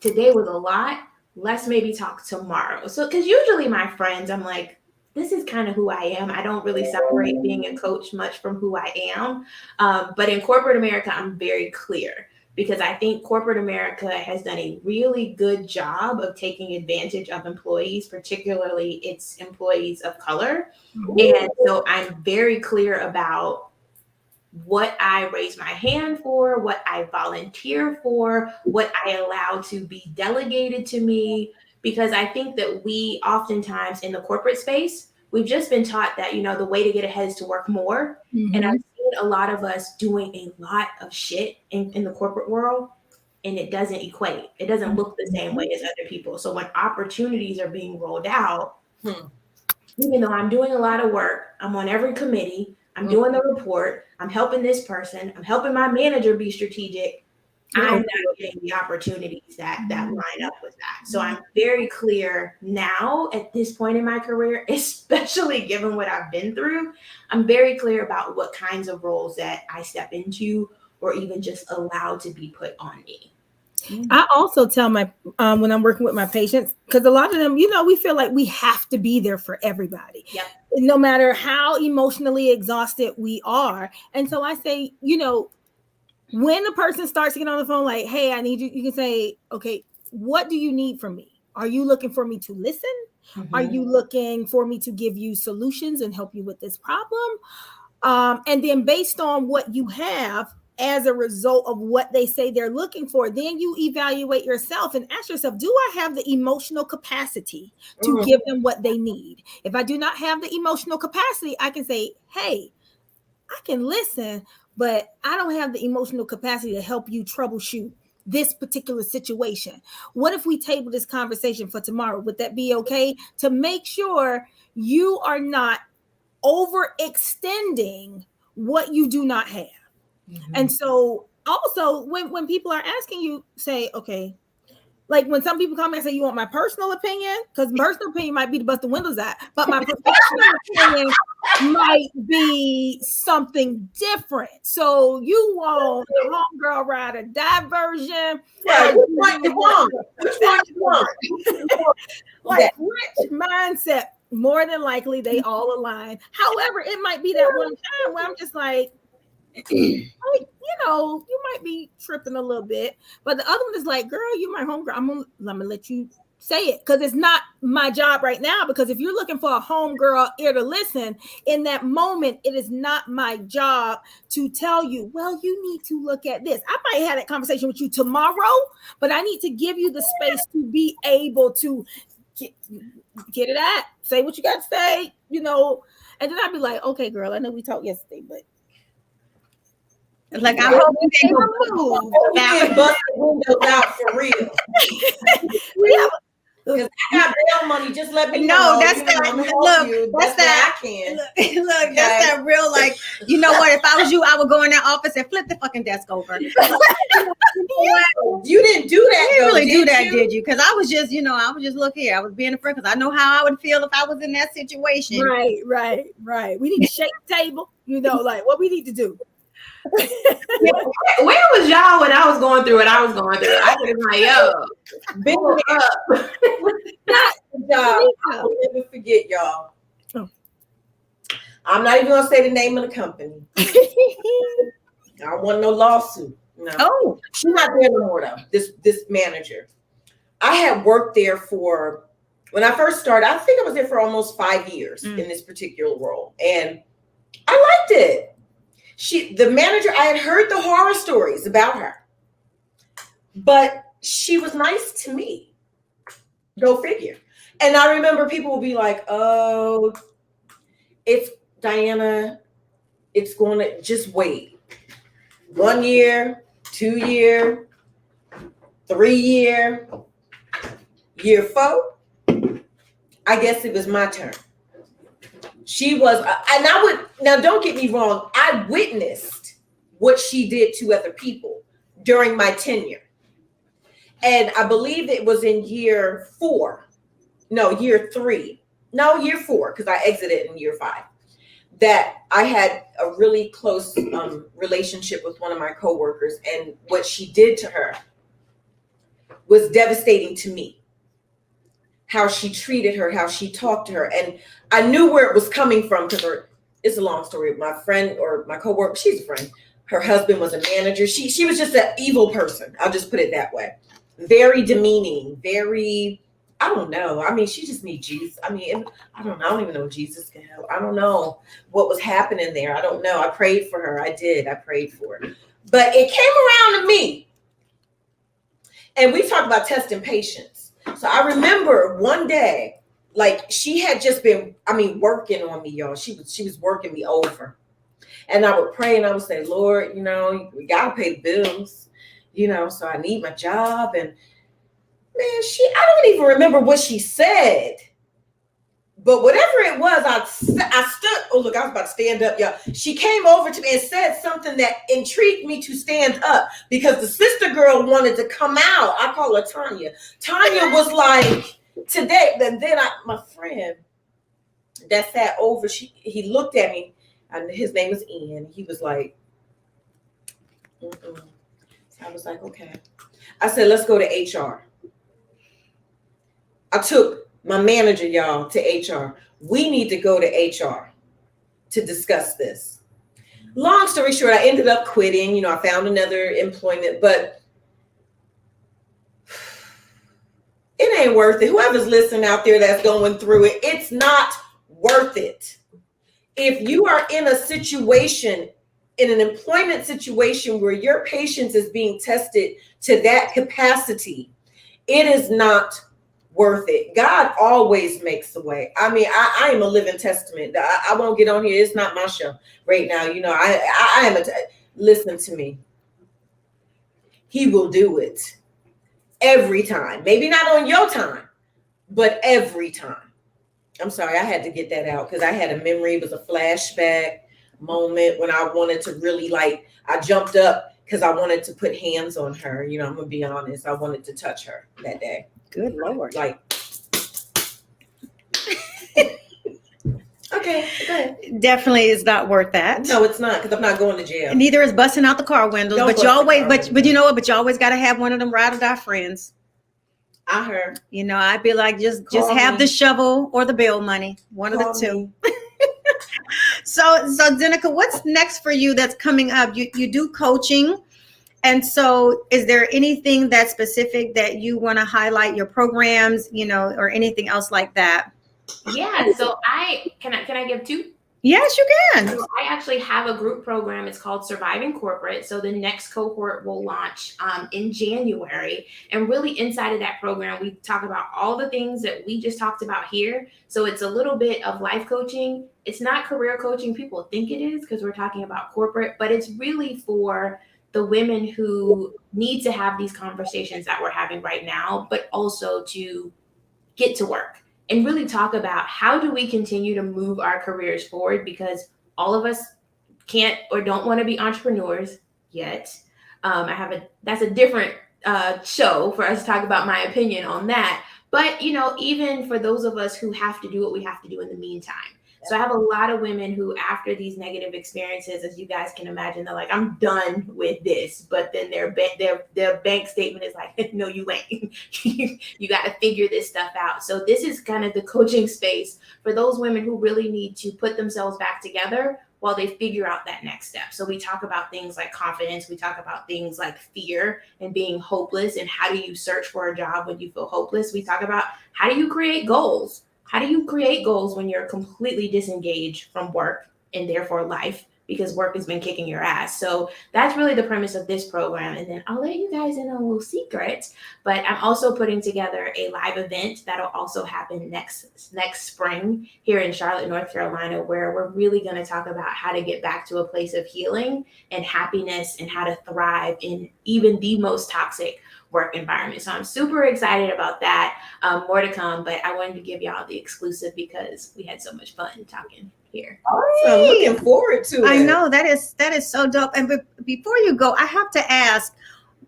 Speaker 5: Today was a lot. Let's maybe talk tomorrow. So, because usually my friends, I'm like, this is kind of who I am. I don't really separate being a coach much from who I am. But in corporate America, I'm very clear, because I think corporate America has done a really good job of taking advantage of employees, particularly its employees of color. And so I'm very clear about what I raise my hand for, what I volunteer for, what I allow to be delegated to me, because I think that we oftentimes in the corporate space, we've just been taught that, the way to get ahead is to work more. Mm-hmm. And I've seen a lot of us doing a lot of shit in the corporate world, and it doesn't equate. It doesn't look the same way as other people. So when opportunities are being rolled out, even though I'm doing a lot of work, I'm on every committee, I'm doing the report, I'm helping this person, I'm helping my manager be strategic, I'm not getting the opportunities that line up with that. So I'm very clear now at this point in my career, especially given what I've been through, I'm very clear about what kinds of roles that I step into or even just allow to be put on me.
Speaker 3: I also tell my when I'm working with my patients, because a lot of them, we feel like we have to be there for everybody, no matter how emotionally exhausted we are. And so I say, when the person starts to get on the phone, like, hey, I need you, you can say, okay, what do you need from me? Are you looking for me to listen? Mm-hmm. Are you looking for me to give you solutions and help you with this problem? And then based on what you have, as a result of what they say they're looking for, then you evaluate yourself and ask yourself, do I have the emotional capacity to give them what they need? If I do not have the emotional capacity, I can say, hey, I can listen, but I don't have the emotional capacity to help you troubleshoot this particular situation. What if we table this conversation for tomorrow? Would that be okay? To make sure you are not overextending what you do not have. Mm-hmm. And so also when people are asking you, say, okay, like when some people come and say, you want my personal opinion? Because personal opinion might be to bust the windows out, but my professional opinion might be something different. So you want a homegirl ride or die version?
Speaker 4: Yeah, which one you want?
Speaker 3: Like which mindset? More than likely, they all align. However, it might be that one time where I'm just like, you might be tripping a little bit, but the other one is like, girl, you my homegirl. I'm gonna let you say it, because it's not my job right now. Because if you're looking for a homegirl ear to listen in that moment, it is not my job to tell you, well, you need to look at this. I might have that conversation with you tomorrow, but I need to give you the space to be able to get it out, say what you got to say, and then I'd be like, okay, girl, I know we talked yesterday, but
Speaker 2: Like, I hope you didn't move.
Speaker 4: You didn't bust the windows out for real.
Speaker 3: Yeah.
Speaker 4: Because I got bail money. Just let me
Speaker 2: No,
Speaker 4: know.
Speaker 2: that's
Speaker 4: you know,
Speaker 2: that.
Speaker 4: I'm gonna help
Speaker 2: Look,
Speaker 4: you.
Speaker 2: that's
Speaker 4: that
Speaker 2: that.
Speaker 4: I can.
Speaker 2: Look, that's that real, like, you know what? If I was you, I would go in that office and flip the fucking desk over. You
Speaker 4: You didn't do that.
Speaker 2: didn't really do
Speaker 4: did
Speaker 2: that,
Speaker 4: you?
Speaker 2: did you? Because I was just, look here. I was being a friend because I know how I would feel if I was in that situation.
Speaker 3: Right. We need to shake the table. Like what we need to do.
Speaker 5: Where was y'all when I was going through what I was going through? I was like, yo,
Speaker 4: Big job. I will never forget, y'all.
Speaker 3: Oh.
Speaker 4: I'm not even gonna say the name of the company. I don't want no lawsuit. No.
Speaker 2: Oh,
Speaker 4: She's not there no more though. This manager. I had worked there for, when I first started, I think I was there for almost 5 years in this particular role. And I liked it. The manager, I had heard the horror stories about her, but she was nice to me. Go figure. And I remember people would be like, oh, it's Diana. It's going to just wait. 1 year, 2 year, 3 year, year 4. I guess it was my turn. She was, and I would, now don't get me wrong, I witnessed what she did to other people during my tenure. And I believe it was in year 4, year 3, year 4, because I exited in year 5, that I had a really close relationship with one of my coworkers. And what she did to her was devastating to me. How she treated her, how she talked to her. And I knew where it was coming from because it's a long story. My friend or my coworker, she's a friend. Her husband was a manager. She was just an evil person. I'll just put it that way. Very demeaning, very, I don't know. I mean, she just needs Jesus. I mean, I don't know. I don't even know if Jesus can help. I don't know what was happening there. I don't know. I prayed for her. I did. I prayed for her. But it came around to me. And we talked about testing patience. So I remember one day, like she had just been, working on me, y'all. She was working me over. And I would pray and I would say, Lord, we got to pay the bills, so I need my job. And man, I don't even remember what she said. But whatever it was, I stood. Oh, look, I was about to stand up, y'all. She came over to me and said something that intrigued me to stand up because the sister girl wanted to come out. I call her Tanya. Tanya was like, today, then my friend that sat over, he looked at me, and his name is Ian. He was like, mm-mm. I was like, okay. I said, let's go to HR. I took my manager, y'all, to HR. We need to go to HR to discuss this. Long story short, I ended up quitting. I found another employment, but it ain't worth it. Whoever's listening out there that's going through it, it's not worth it. If you are in a situation, in an employment situation where your patience is being tested to that capacity, it is not worth it. God always makes a way. I am a living testament. I won't get on here. It's not my show right now. I am listen to me. He will do it every time. Maybe not on your time, but every time. I'm sorry. I had to get that out because I had a memory. It was a flashback moment when I wanted to really I jumped up because I wanted to put hands on her. I'm going to be honest. I wanted to touch her that day.
Speaker 2: Good Lord.
Speaker 4: Okay, go ahead.
Speaker 2: Definitely is not worth that.
Speaker 4: No, it's not, because I'm not going to jail.
Speaker 2: Neither is busting out the car windows.
Speaker 4: Don't
Speaker 2: But
Speaker 4: bust
Speaker 2: you
Speaker 4: the
Speaker 2: always,
Speaker 4: car
Speaker 2: but
Speaker 4: windows.
Speaker 2: you know what? But you always got to have one of them ride or die friends.
Speaker 4: I heard.
Speaker 2: I'd be like, just
Speaker 4: Call
Speaker 2: have
Speaker 4: me.
Speaker 2: the shovel or the bill money, one
Speaker 4: Call
Speaker 2: of the two. So Zenica, what's next for you that's coming up? You do coaching. And so is there anything that's specific that you want to highlight, your programs, or anything else like that?
Speaker 5: Yeah. So can I give 2?
Speaker 2: Yes, you can.
Speaker 5: So I actually have a group program. It's called Surviving Corporate. So the next cohort will launch in January. And really inside of that program, we talk about all the things that we just talked about here. So it's a little bit of life coaching. It's not career coaching. People think it is because we're talking about corporate, but it's really for the women who need to have these conversations that we're having right now, but also to get to work and really talk about how do we continue to move our careers forward, because all of us can't or don't want to be entrepreneurs yet. That's a different show for us to talk about my opinion on that. But, even for those of us who have to do what we have to do in the meantime. So I have a lot of women who, after these negative experiences, as you guys can imagine, they're like, I'm done with this. But then their bank statement is like, no, you ain't. You got to figure this stuff out. So this is kind of the coaching space for those women who really need to put themselves back together while they figure out that next step. So we talk about things like confidence. We talk about things like fear and being hopeless. And how do you search for a job when you feel hopeless? We talk about how do you create goals? How do you create goals when you're completely disengaged from work and therefore life, because work has been kicking your ass? So that's really the premise of this program. And then I'll let you guys in on a little secret, but I'm also putting together a live event that'll also happen next spring here in Charlotte, North Carolina, where we're really going to talk about how to get back to a place of healing and happiness and how to thrive in even the most toxic work environment. So I'm super excited about that. More to come, but I wanted to give y'all the exclusive because we had so much fun talking here.
Speaker 4: So I'm looking forward to it.
Speaker 2: I know that is so dope. And before you go, I have to ask,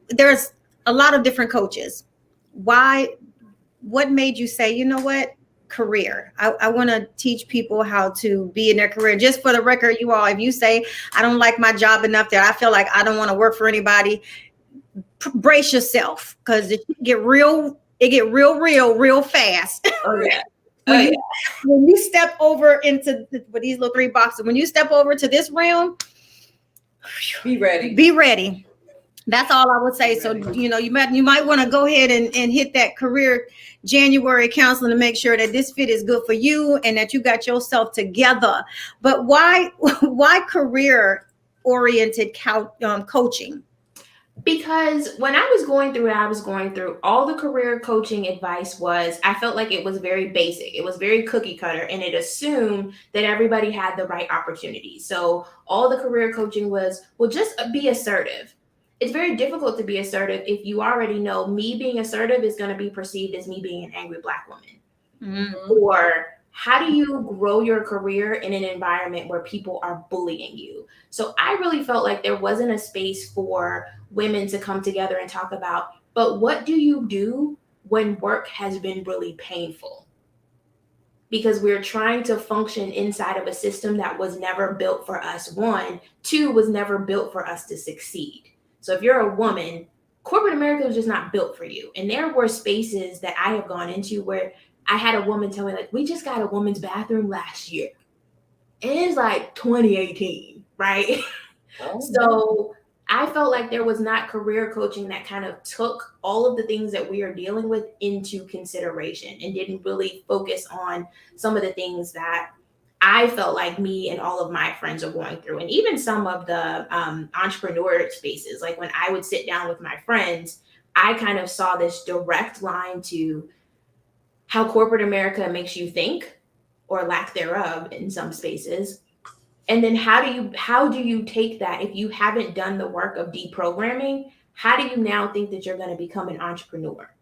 Speaker 2: there's a lot of different coaches. What made you say, you know what, career? I want to teach people how to be in their career. Just for the record, you all, if you say, I don't like my job enough that I feel like I don't want to work for anybody, brace yourself, because it get real fast.
Speaker 5: Oh yeah.
Speaker 2: When you step over into these little 3 boxes, when you step over to this realm,
Speaker 4: be ready.
Speaker 2: Be ready. That's all I would say. So, you might want to go ahead and hit that career January counseling to make sure that this fit is good for you and that you got yourself together. But why career oriented coaching?
Speaker 5: Because when I was going through all the career coaching advice I felt like it was very basic. It was very cookie cutter, and it assumed that everybody had the right opportunity. So all the career coaching was, well, just be assertive. It's very difficult to be assertive if you already know me being assertive is going to be perceived as me being an angry Black woman. Mm-hmm. Or how do you grow your career in an environment where people are bullying you? So I really felt like there wasn't a space for women to come together and talk about, but what do you do when work has been really painful? Because we're trying to function inside of a system that was never built for us. 1, 2, was never built for us to succeed. So if you're a woman, corporate America was just not built for you. And there were spaces that I have gone into where I had a woman tell me, like, we just got a woman's bathroom last year. And it's like 2018, right? Oh. So I felt like there was not career coaching that kind of took all of the things that we are dealing with into consideration and didn't really focus on some of the things that I felt like me and all of my friends are going through. And even some of the entrepreneur spaces, like when I would sit down with my friends, I kind of saw this direct line to how corporate America makes you think, or lack thereof in some spaces. And then how do you take that if you haven't done the work of deprogramming? How do you now think that you're going to become an entrepreneur?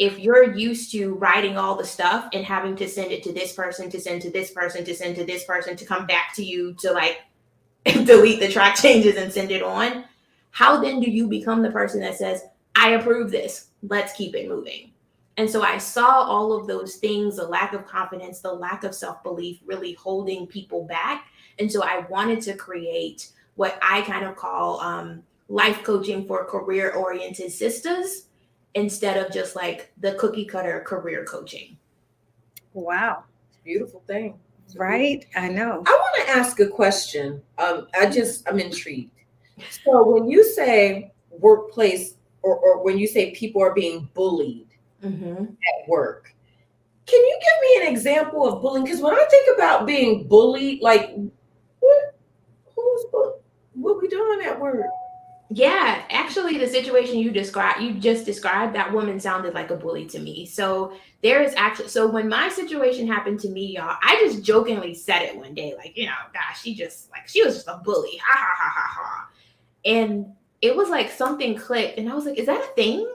Speaker 5: If you're used to writing all the stuff and having to send it to this person, to send to this person, to send to this person, to come back to you to like delete the track changes and send it on, how then do you become the person that says, I approve this, let's keep it moving? And so I saw all of those things, the lack of confidence, the lack of self-belief really holding people back. And so I wanted to create what I kind of call life coaching for career-oriented sisters, instead of just like the cookie cutter career coaching.
Speaker 2: Wow.
Speaker 4: It's a beautiful thing.
Speaker 2: Right? I know.
Speaker 4: I want to ask a question. I'm intrigued. So when you say workplace or when you say people are being bullied at work, can you give me an example of bullying? Because when I think about being bullied, like what we doing at work?
Speaker 5: Yeah, actually, the situation you just described, that woman sounded like a bully to me. So there is actually, so when my situation happened to me, y'all, I just jokingly said it one day, like, gosh, she was just a bully, ha ha ha ha ha. And it was like something clicked, and I was like, is that a thing?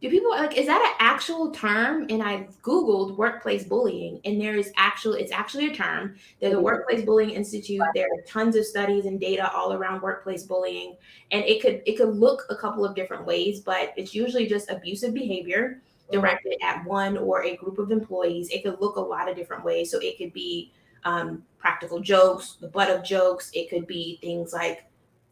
Speaker 5: Do people is that an actual term? And I Googled workplace bullying, and it's actually a term. There's a Workplace Bullying Institute. There are tons of studies and data all around workplace bullying. And it could look a couple of different ways, but it's usually just abusive behavior directed at one or a group of employees. It could look a lot of different ways. So it could be practical jokes, the butt of jokes. It could be things like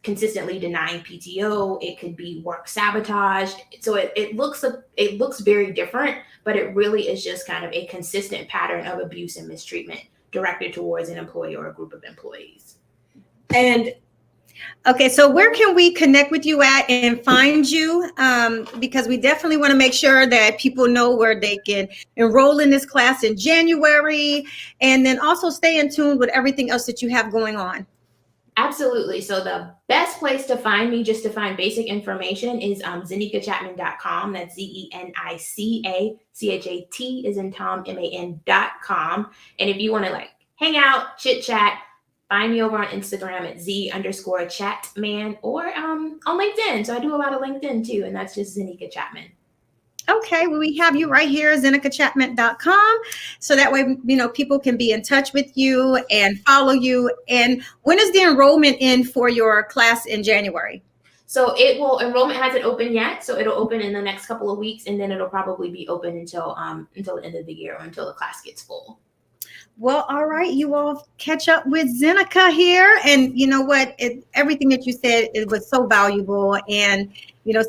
Speaker 5: consistently denying PTO. It could be work sabotage. So it looks very different, but it really is just kind of a consistent pattern of abuse and mistreatment directed towards an employee or a group of employees.
Speaker 2: And okay, so where can we connect with you at and find you? Because we definitely want to make sure that people know where they can enroll in this class in January, and then also stay in tune with everything else that you have going on.
Speaker 5: Absolutely. So the best place to find me, just to find basic information, is zenicachatman.com. That's ZENICACHAT is in Tom, MAN.com. And if you want to hang out, chit chat, find me over on Instagram at Z_Chatman, or on LinkedIn. So I do a lot of LinkedIn too, and that's just Zenica Chatman.
Speaker 2: Okay, well, we have you right here, zenicachatman.com. So that way, people can be in touch with you and follow you. And when is the enrollment in for your class in January?
Speaker 5: So enrollment hasn't opened yet. So it'll open in the next couple of weeks, and then it'll probably be open until the end of the year, or until the class gets full.
Speaker 2: Well, all right, you all catch up with Zenica here. And you know what? Everything that you said, it was so valuable. And,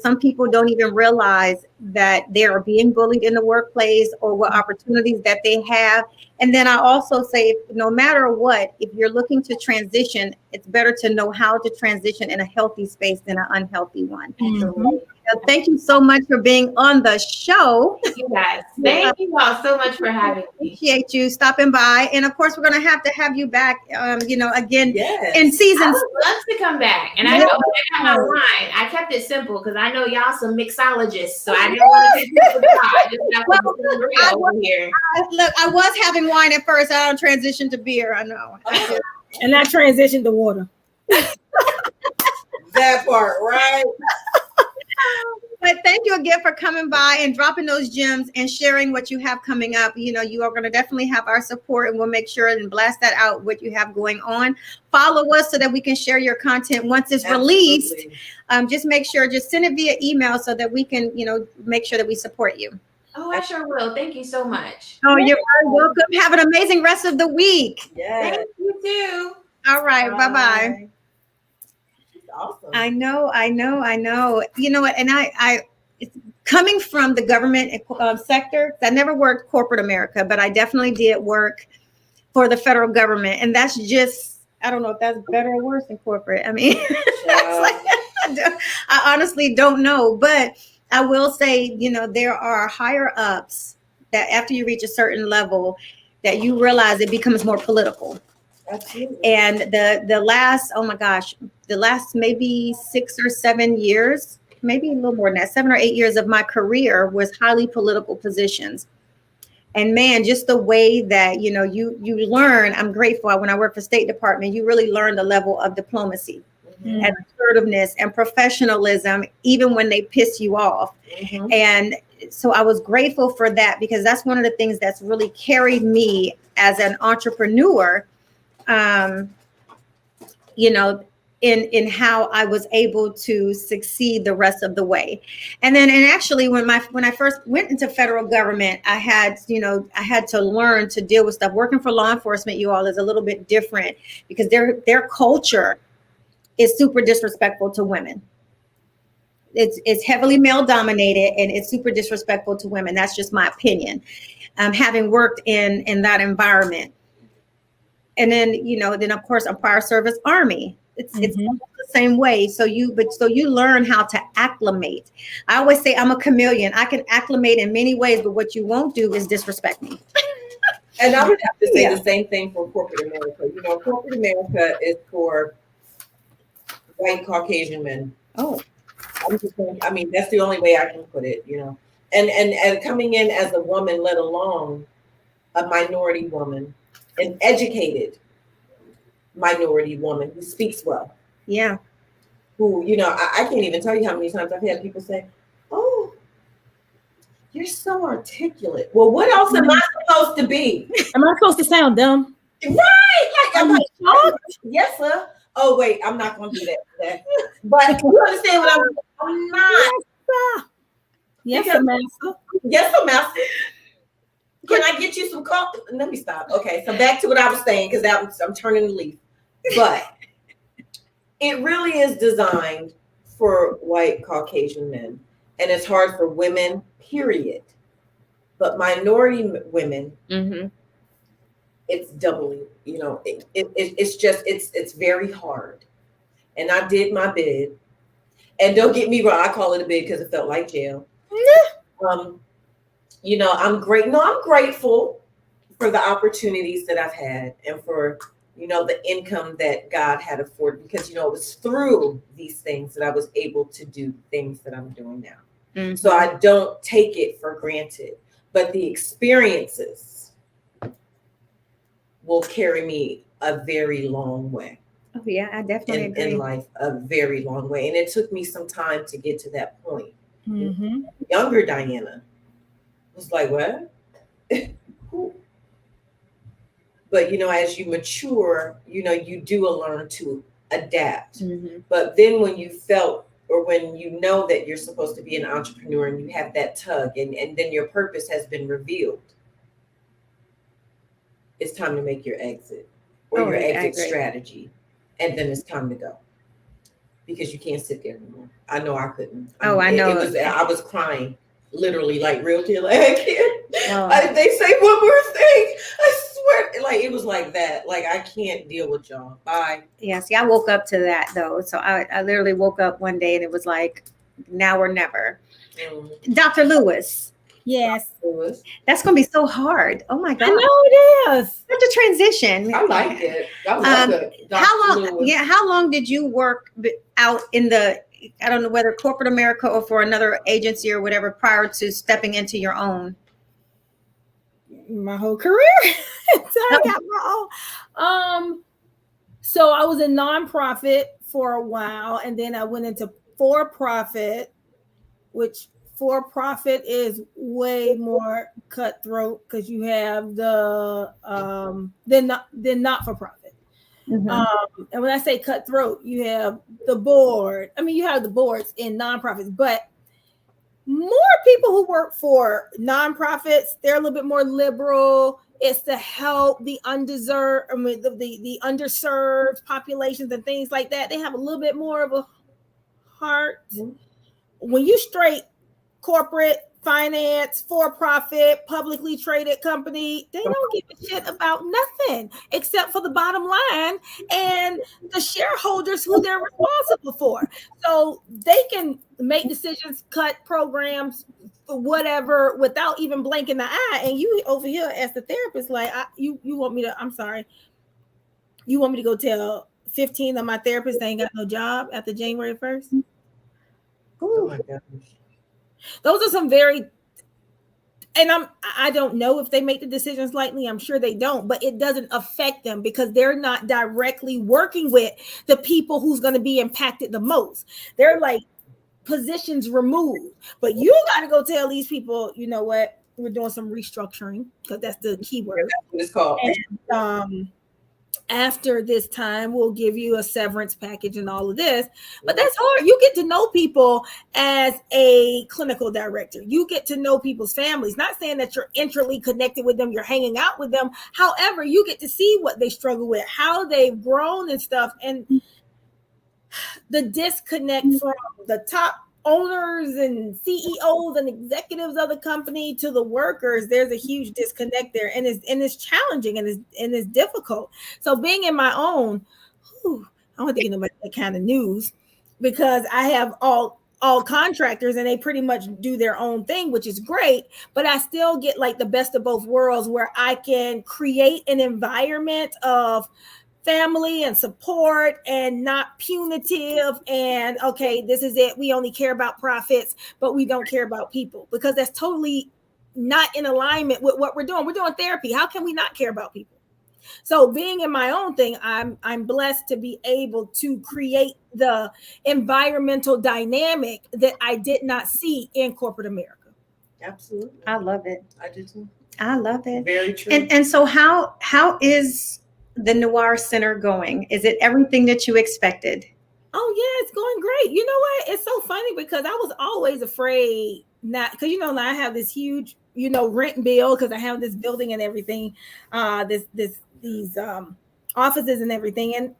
Speaker 2: some people don't even realize that they are being bullied in the workplace, or what opportunities that they have. And then I also say, no matter what, if you're looking to transition, it's better to know how to transition in a healthy space than an unhealthy one.
Speaker 3: Mm-hmm.
Speaker 2: So thank you so much for being on the show.
Speaker 5: Thank you guys. Thank you all so much for having me.
Speaker 2: Appreciate you stopping by. And of course, we're going to have you back, again in season.
Speaker 5: I would love to come back. And I got my wine. I kept it simple because I know y'all some mixologists. So I didn't want to take people to real here.
Speaker 2: Look, I was having wine at first. I don't transition to beer. I know.
Speaker 3: And I transitioned to water.
Speaker 4: That part, right?
Speaker 2: But thank you again for coming by and dropping those gems and sharing what you have coming up. You are going to definitely have our support, and we'll make sure and blast that out, what you have going on. Follow us so that we can share your content once it's released. Just make sure, just send it via email so that we can, make sure that we support you.
Speaker 5: Oh, I sure will. Thank you so much.
Speaker 2: Oh, you're very welcome. Have an amazing rest of the week.
Speaker 4: Yes.
Speaker 5: Thank you too.
Speaker 2: All right. Bye-bye.
Speaker 4: Awesome.
Speaker 2: I know. You know what? And I it's coming from the government sector. I never worked corporate America, but I definitely did work for the federal government. And that's just, I don't know if that's better or worse than corporate. I mean, I honestly don't know. But I will say, there are higher ups that after you reach a certain level, that you realize it becomes more political.
Speaker 4: Absolutely.
Speaker 2: And the last maybe 6 or 7 years, maybe a little more than that, 7 or 8 years of my career was highly political positions. And man, just the way that, you learn, I'm grateful. When I worked for State Department, you really learn the level of diplomacy and assertiveness and professionalism, even when they piss you off. Mm-hmm. And so I was grateful for that, because that's one of the things that's really carried me as an entrepreneur, in how I was able to succeed the rest of the way. And actually when I first went into federal government, I had to learn to deal with stuff. Working for law enforcement, you all, is a little bit different, because their culture is super disrespectful to women. It's heavily male dominated, and it's super disrespectful to women. That's just my opinion. Having worked in that environment. And then of course, a prior service Army. It's the same way. So you learn how to acclimate. I always say I'm a chameleon. I can acclimate in many ways, but what you won't do is disrespect me.
Speaker 4: And I would have to say the same thing for corporate America. Corporate America is for white Caucasian men.
Speaker 2: Oh,
Speaker 4: I mean, that's the only way I can put it, and coming in as a woman, let alone a minority woman, an educated minority woman who speaks well.
Speaker 2: yeah.
Speaker 4: Who, I can't even tell you how many times I've had people say, "Oh, you're so articulate." Well, what else am I supposed to be?
Speaker 3: Am I supposed to sound dumb?
Speaker 4: Right? Like,
Speaker 3: I'm
Speaker 4: like,
Speaker 3: shocked.
Speaker 4: yes, sir. Oh, wait, I'm not going to do that today. But you understand what I'm not.
Speaker 3: Yes, sir. Yes,
Speaker 4: Because-
Speaker 3: master.
Speaker 4: Yes, sir, master. Can I get you some coffee? Let me stop. Okay, so back to what I was saying, because I'm turning the leaf. But it really is designed for white Caucasian men, and it's hard for women, period. But minority women, it's doubly, it's very hard. And I did my bid. And don't get me wrong, I call it a bid because it felt like jail. I'm grateful for the opportunities that I've had and for, the income that God had afforded, because, it was through these things that I was able to do things that I'm doing now. So I don't take it for granted, but the experiences will carry me a very long way.
Speaker 2: Oh, yeah, I definitely agree.
Speaker 4: In life, a very long way. And it took me some time to get to that point. Younger Diana was like, what? But, as you mature, you do learn to adapt. But then when you felt, or when you know that you're supposed to be an entrepreneur and you have that tug, and then your purpose has been revealed, it's time to make your exit or your exit strategy. And then it's time to go, because you can't sit there anymore. I know I couldn't.
Speaker 2: I know.
Speaker 4: I was crying, literally, like real tears. Like, I can't. They say one more thing. I swear, like it was like that. Like, I can't deal with y'all. Bye.
Speaker 2: Yeah, see, I woke up to that though. So I literally woke up one day and it was like, now or never. Dr. Lewis.
Speaker 3: Yes.
Speaker 2: That's going to be so hard. Oh my God.
Speaker 3: I know it is.
Speaker 2: Such a transition.
Speaker 4: I like it. I love it.
Speaker 2: How long did you work out in the, I don't know whether corporate America or for another agency or whatever, prior to stepping into your own?
Speaker 3: My whole career. So I got my own. So I was a nonprofit for a while, and then I went into for-profit, which for-profit is way more cutthroat because you have the then not-for-profit. And when I say cutthroat, you have the board. I mean, you have the boards in nonprofits, but more people who work for nonprofits, they're a little bit more liberal. It's to help the undeserved, the underserved populations and things like that. They have a little bit more of a heart. When you straight corporate, finance, for-profit, publicly traded company, they don't give a shit about nothing except for the bottom line and the shareholders who they're responsible for. So they can make decisions, cut programs, whatever, without even blinking the eye. And you over here as the therapist, like, you want me to, I'm sorry, you want me to go tell 15 of my therapists they ain't got no job after January 1st?
Speaker 4: Oh my gosh.
Speaker 3: Those are some very, and I don't know if they make the decisions lightly. I'm sure they don't, but it doesn't affect them because they're not directly working with the people who's going to be impacted the most. They're like positions removed, but you got to go tell these people, you know what, we're doing some restructuring, because that's the key word.
Speaker 4: That's what it's called.
Speaker 3: And, after this time, we'll give you a severance package and all of this. But that's hard. You get to know people as a clinical director. You get to know people's families. Not saying that you're intricately connected with them, you're hanging out with them. However, you get to see what they struggle with, how they've grown and stuff. And the disconnect from the top owners and CEOs and executives of the company to the workers, there's a huge disconnect there, and it's challenging and it's difficult. So being in my own, I don't have to get about that kind of news, because I have all contractors and they pretty much do their own thing, which is great, but I still get like the best of both worlds, where I can create an environment of family and support and not punitive and okay, this is it. We only care about profits, but we don't care about people, because that's totally not in alignment with what we're doing. We're doing therapy. How can we not care about people? So being in my own thing, I'm blessed to be able to create the environmental dynamic that I did not see in corporate America.
Speaker 4: Absolutely.
Speaker 2: I love it.
Speaker 4: I do too.
Speaker 2: I love it.
Speaker 4: Very true.
Speaker 2: And so how is the Noir Center going? Is it everything that you expected?
Speaker 3: Oh yeah, it's going great. You know what? It's so funny because I was always afraid not, because you know I have this huge, you know, rent bill because I have this building and everything, these offices and everything. And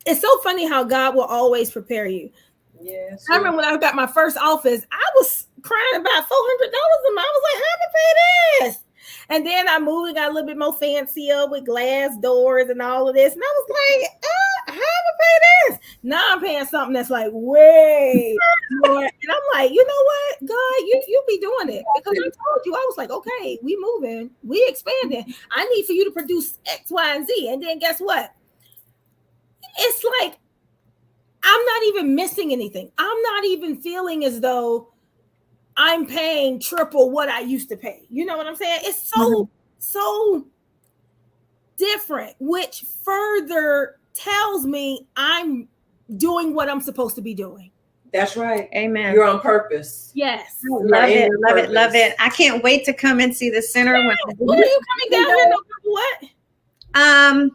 Speaker 3: it's so funny how God will always prepare you.
Speaker 4: Yes.
Speaker 3: I remember when I got my first office, I was crying about $400 a month. I was like, how to pay this? And then I moved and got a little bit more fancier with glass doors and all of this. And I was like, how to pay this? Now I'm paying something that's like way more. And I'm like, you know what, God, you be doing it. Because I told you, I was like, okay, we moving, we expanding. I need for you to produce X, Y, and Z. And then guess what? It's like, I'm not even missing anything. I'm not even feeling as though I'm paying triple what I used to pay. You know what I'm saying? It's so different, which further tells me I'm doing what I'm supposed to be doing.
Speaker 4: That's right.
Speaker 2: Amen.
Speaker 4: You're on purpose.
Speaker 3: Yes.
Speaker 2: Love it. Love it. Love it. I can't wait to come and see the center.
Speaker 3: Yeah. When are you coming down here? November what?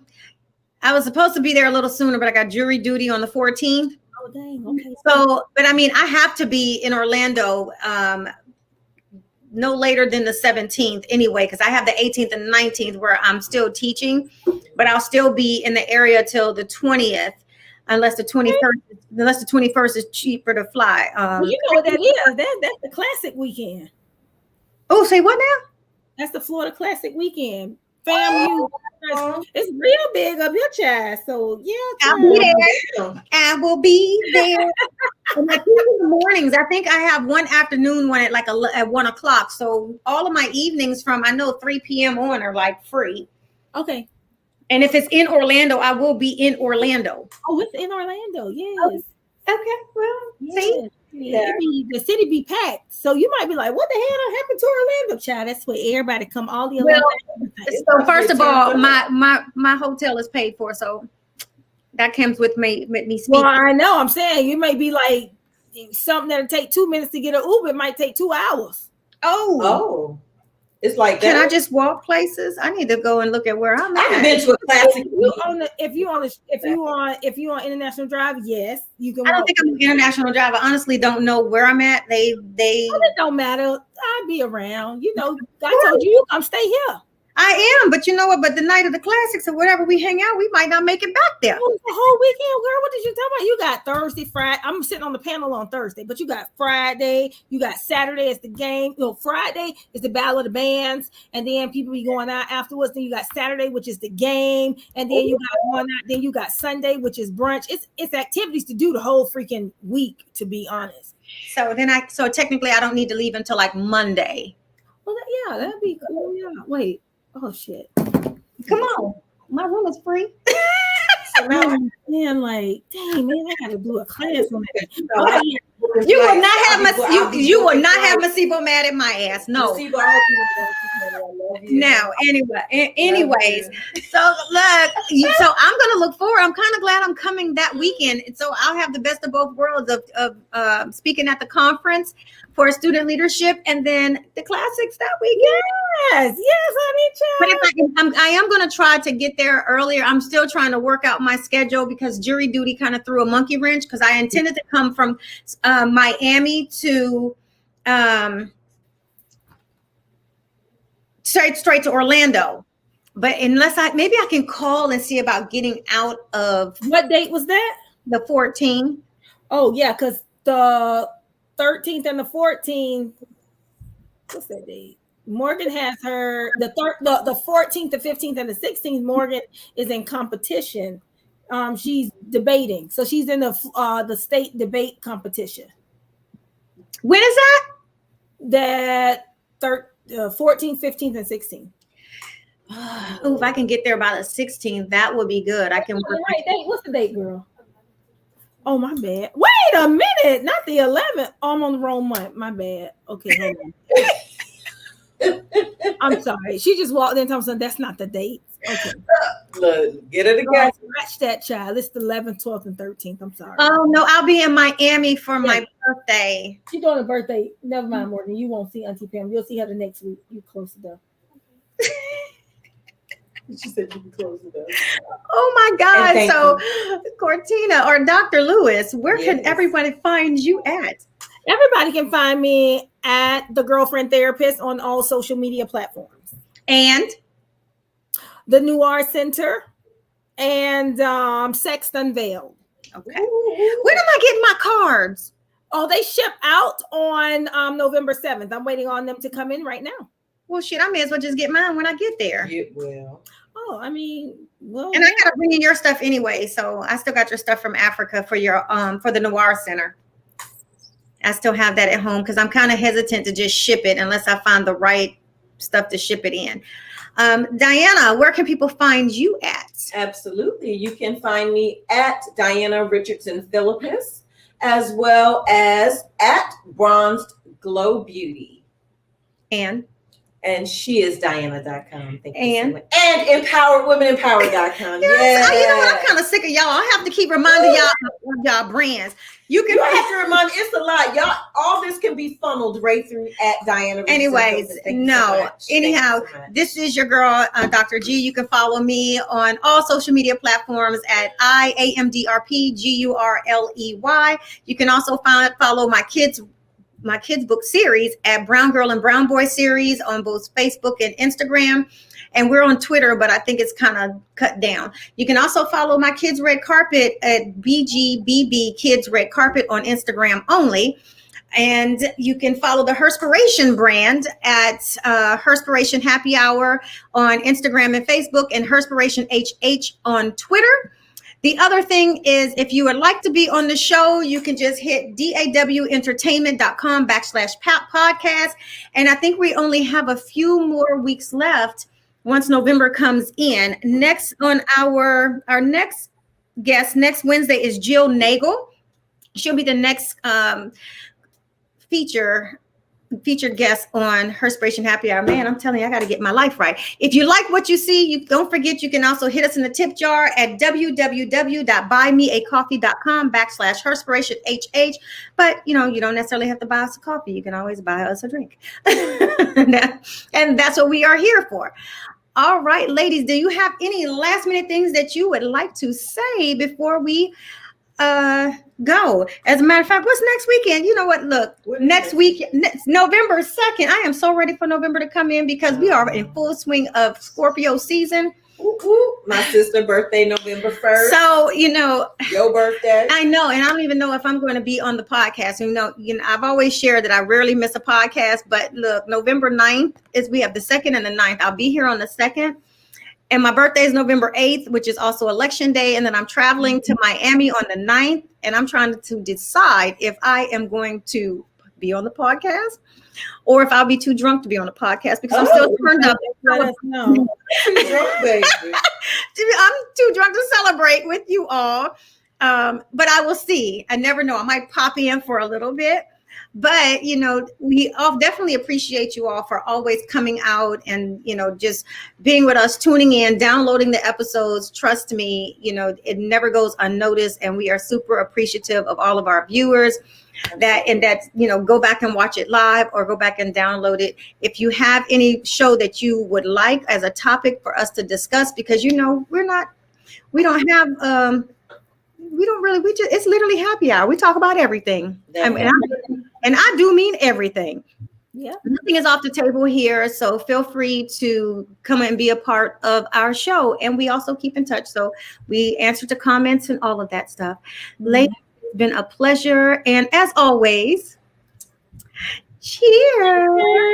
Speaker 2: I was supposed to be there a little sooner, but I got jury duty on the 14th.
Speaker 3: Oh, dang. Okay.
Speaker 2: So, but I mean, I have to be in Orlando no later than the 17th anyway, because I have the 18th and 19th where I'm still teaching, but I'll still be in the area till the 20th, unless the 21st is cheaper to fly.
Speaker 3: Well, you know what that is? That's the classic weekend.
Speaker 2: Oh, say what now?
Speaker 3: That's the Florida Classic weekend. It's real big up your chest. So yeah,
Speaker 2: I'll be there. I will be there. And I think in the mornings, I think I have one afternoon one at like at 1 o'clock. So all of my evenings from 3 p.m. on are like free.
Speaker 3: Okay.
Speaker 2: And if it's in Orlando, I will be in Orlando.
Speaker 3: Oh, it's in Orlando. Yes.
Speaker 2: Okay. Well, see.
Speaker 3: Yeah. The city be packed, so you might be like, "What the hell happened to Orlando, child?" That's where everybody come. All the
Speaker 2: so first of all, my hotel is paid for, so that comes with me speaking.
Speaker 3: Well, I know. I'm saying you may be like something that'll take 2 minutes to get an Uber. It might take 2 hours.
Speaker 4: Oh. It's like that.
Speaker 2: Can I just walk places? I need to go and look at where I'm at.
Speaker 4: I've been to a classic.
Speaker 3: If you on International Drive, yes, you can.
Speaker 2: I don't think I'm an International Drive. I honestly don't know where I'm at.
Speaker 3: It don't matter. I'll be around. You know, I told you come stay here.
Speaker 2: I am, but you know what? But the night of the classics or whatever we hang out, we might not make it back there.
Speaker 3: Oh, the whole weekend, girl. What did you talk about? You got Thursday, Friday. I'm sitting on the panel on Thursday, but you got Friday. You got Saturday is the game. You know, Friday is the Battle of the Bands, and then people be going out afterwards. Then you got Saturday, which is the game, and then you got going out. Then you got Sunday, which is brunch. It's activities to do the whole freaking week, to be honest.
Speaker 2: So technically, I don't need to leave until like Monday.
Speaker 3: Well, that'd be cool. Yeah. Wait. Oh shit!
Speaker 2: Come on, my room is free.
Speaker 3: Man, like, dang, man, I gotta do a class on that.
Speaker 2: You will not have you will not have Masibo mad at my ass. No. Now, anyways, so look, so I'm gonna look forward. I'm kind of glad I'm coming that weekend, and so I'll have the best of both worlds of speaking at the conference for student leadership, and then the classics that weekend.
Speaker 3: Yes, honey.
Speaker 2: But if I am going to try to get there earlier. I'm still trying to work out my schedule because jury duty kind of threw a monkey wrench because I intended to come from Miami to straight to Orlando. But maybe I can call and see about getting out of.
Speaker 3: What date was that?
Speaker 2: The 14th.
Speaker 3: Oh, yeah, because the 13th and the 14th. What's that date? Morgan has her the 14th, the 15th, and the 16th. Morgan is in competition. She's debating, so she's in the state debate competition.
Speaker 2: When is that?
Speaker 3: That 14th, 15th, and 16th.
Speaker 2: Oh, if I can get there by the 16th, that would be good. I can work.
Speaker 3: Right date. What's the date, girl? Oh, my bad. Wait a minute. Not the 11th. Oh, I'm on the wrong month. My bad. Okay, hold on. I'm sorry. She just walked in and told me that's not the date. Okay.
Speaker 4: Look, get it together.
Speaker 3: Scratch that, child. It's the 11th, 12th, and 13th. I'm sorry.
Speaker 2: Oh, no, I'll be in Miami for my birthday.
Speaker 3: She's doing a birthday. Never mind, Morgan. You won't see Auntie Pam. You'll see her the next week. You close the door.
Speaker 4: She said you can close the door.
Speaker 2: Oh my God. So Cortina or Dr. Lewis, where can everybody find you at?
Speaker 3: Everybody can find me at The Girlfriend Therapist on all social media platforms.
Speaker 2: And
Speaker 3: The Noir Center and Sex Unveiled.
Speaker 2: Okay. When am I getting my cards?
Speaker 3: Oh, they ship out on November 7th. I'm waiting on them to come in right now.
Speaker 2: Well, shit, I may as well just get mine when I get there.
Speaker 4: You will.
Speaker 3: Oh, I mean, well,
Speaker 2: and I gotta bring in your stuff anyway. So I still got your stuff from Africa for your for the Noir Center. I still have that at home because I'm kind of hesitant to just ship it unless I find the right stuff to ship it in. Diana, where can people find you at?
Speaker 4: Absolutely. You can find me at Diana Richardson Philippus, as well as at Bronzed Glow Beauty. And she is Diana.com.
Speaker 2: And
Speaker 4: empoweredwomenempowered.com.
Speaker 2: Yeah. You know what? I'm kind of sick of y'all. I have to keep reminding y'all of y'all brands. You have to remind.
Speaker 4: It's a lot. Y'all, all this can be funneled right through at Diana.
Speaker 2: Anyways, no. Anyhow, this is your girl, Dr. G. You can follow me on all social media platforms at IAMDRPGURLEY. You can also follow my kids book series at Brown Girl and Brown Boy series on both Facebook and Instagram. And we're on Twitter, but I think it's kind of cut down. You can also follow my Kids Red Carpet at BGBB Kids Red Carpet on Instagram only. And you can follow the Herspiration brand at Herspiration Happy Hour on Instagram and Facebook, and Herspiration HH on Twitter. The other thing is, if you would like to be on the show, you can just hit dawentertainment.com/podcast. And I think we only have a few more weeks left once November comes in. Next on our next guest next Wednesday is Jill Nagel. She'll be the next featured guest on Herspiration Happy Hour. Man, I'm telling you, I got to get my life right. If you like what you see, you don't forget, you can also hit us in the tip jar at www.buymeacoffee.com/HerspirationHH. But, you don't necessarily have to buy us a coffee. You can always buy us a drink. And that's what we are here for. All right, ladies, do you have any last minute things that you would like to say before we go? As a matter of fact, what's next weekend? You know what? Look, next week, November 2nd. I am so ready for November to come in because we are in full swing of Scorpio season.
Speaker 4: My sister's birthday, November 1st.
Speaker 2: So,
Speaker 4: your birthday.
Speaker 2: I know, and I don't even know if I'm going to be on the podcast. I've always shared that I rarely miss a podcast, but look, November 9th we have the 2nd and the 9th. I'll be here on the 2nd. And my birthday is November 8th, which is also election day. And then I'm traveling to Miami on the 9th. And I'm trying to decide if I am going to be on the podcast or if I'll be too drunk to be on the podcast because I'm still turned up.
Speaker 3: Let us know.
Speaker 2: I'm too drunk to celebrate with you all. But I will see. I never know. I might pop in for a little bit. But, we all definitely appreciate you all for always coming out and, just being with us, tuning in, downloading the episodes. Trust me, it never goes unnoticed. And we are super appreciative of all of our viewers that go back and watch it live or go back and download it. If you have any show that you would like as a topic for us to discuss, because, it's literally happy hour. We talk about everything. And I do mean everything. Yeah. Nothing is off the table here. So feel free to come and be a part of our show. And we also keep in touch. So we answer to comments and all of that stuff. Ladies, it's been a pleasure. And as always, cheers.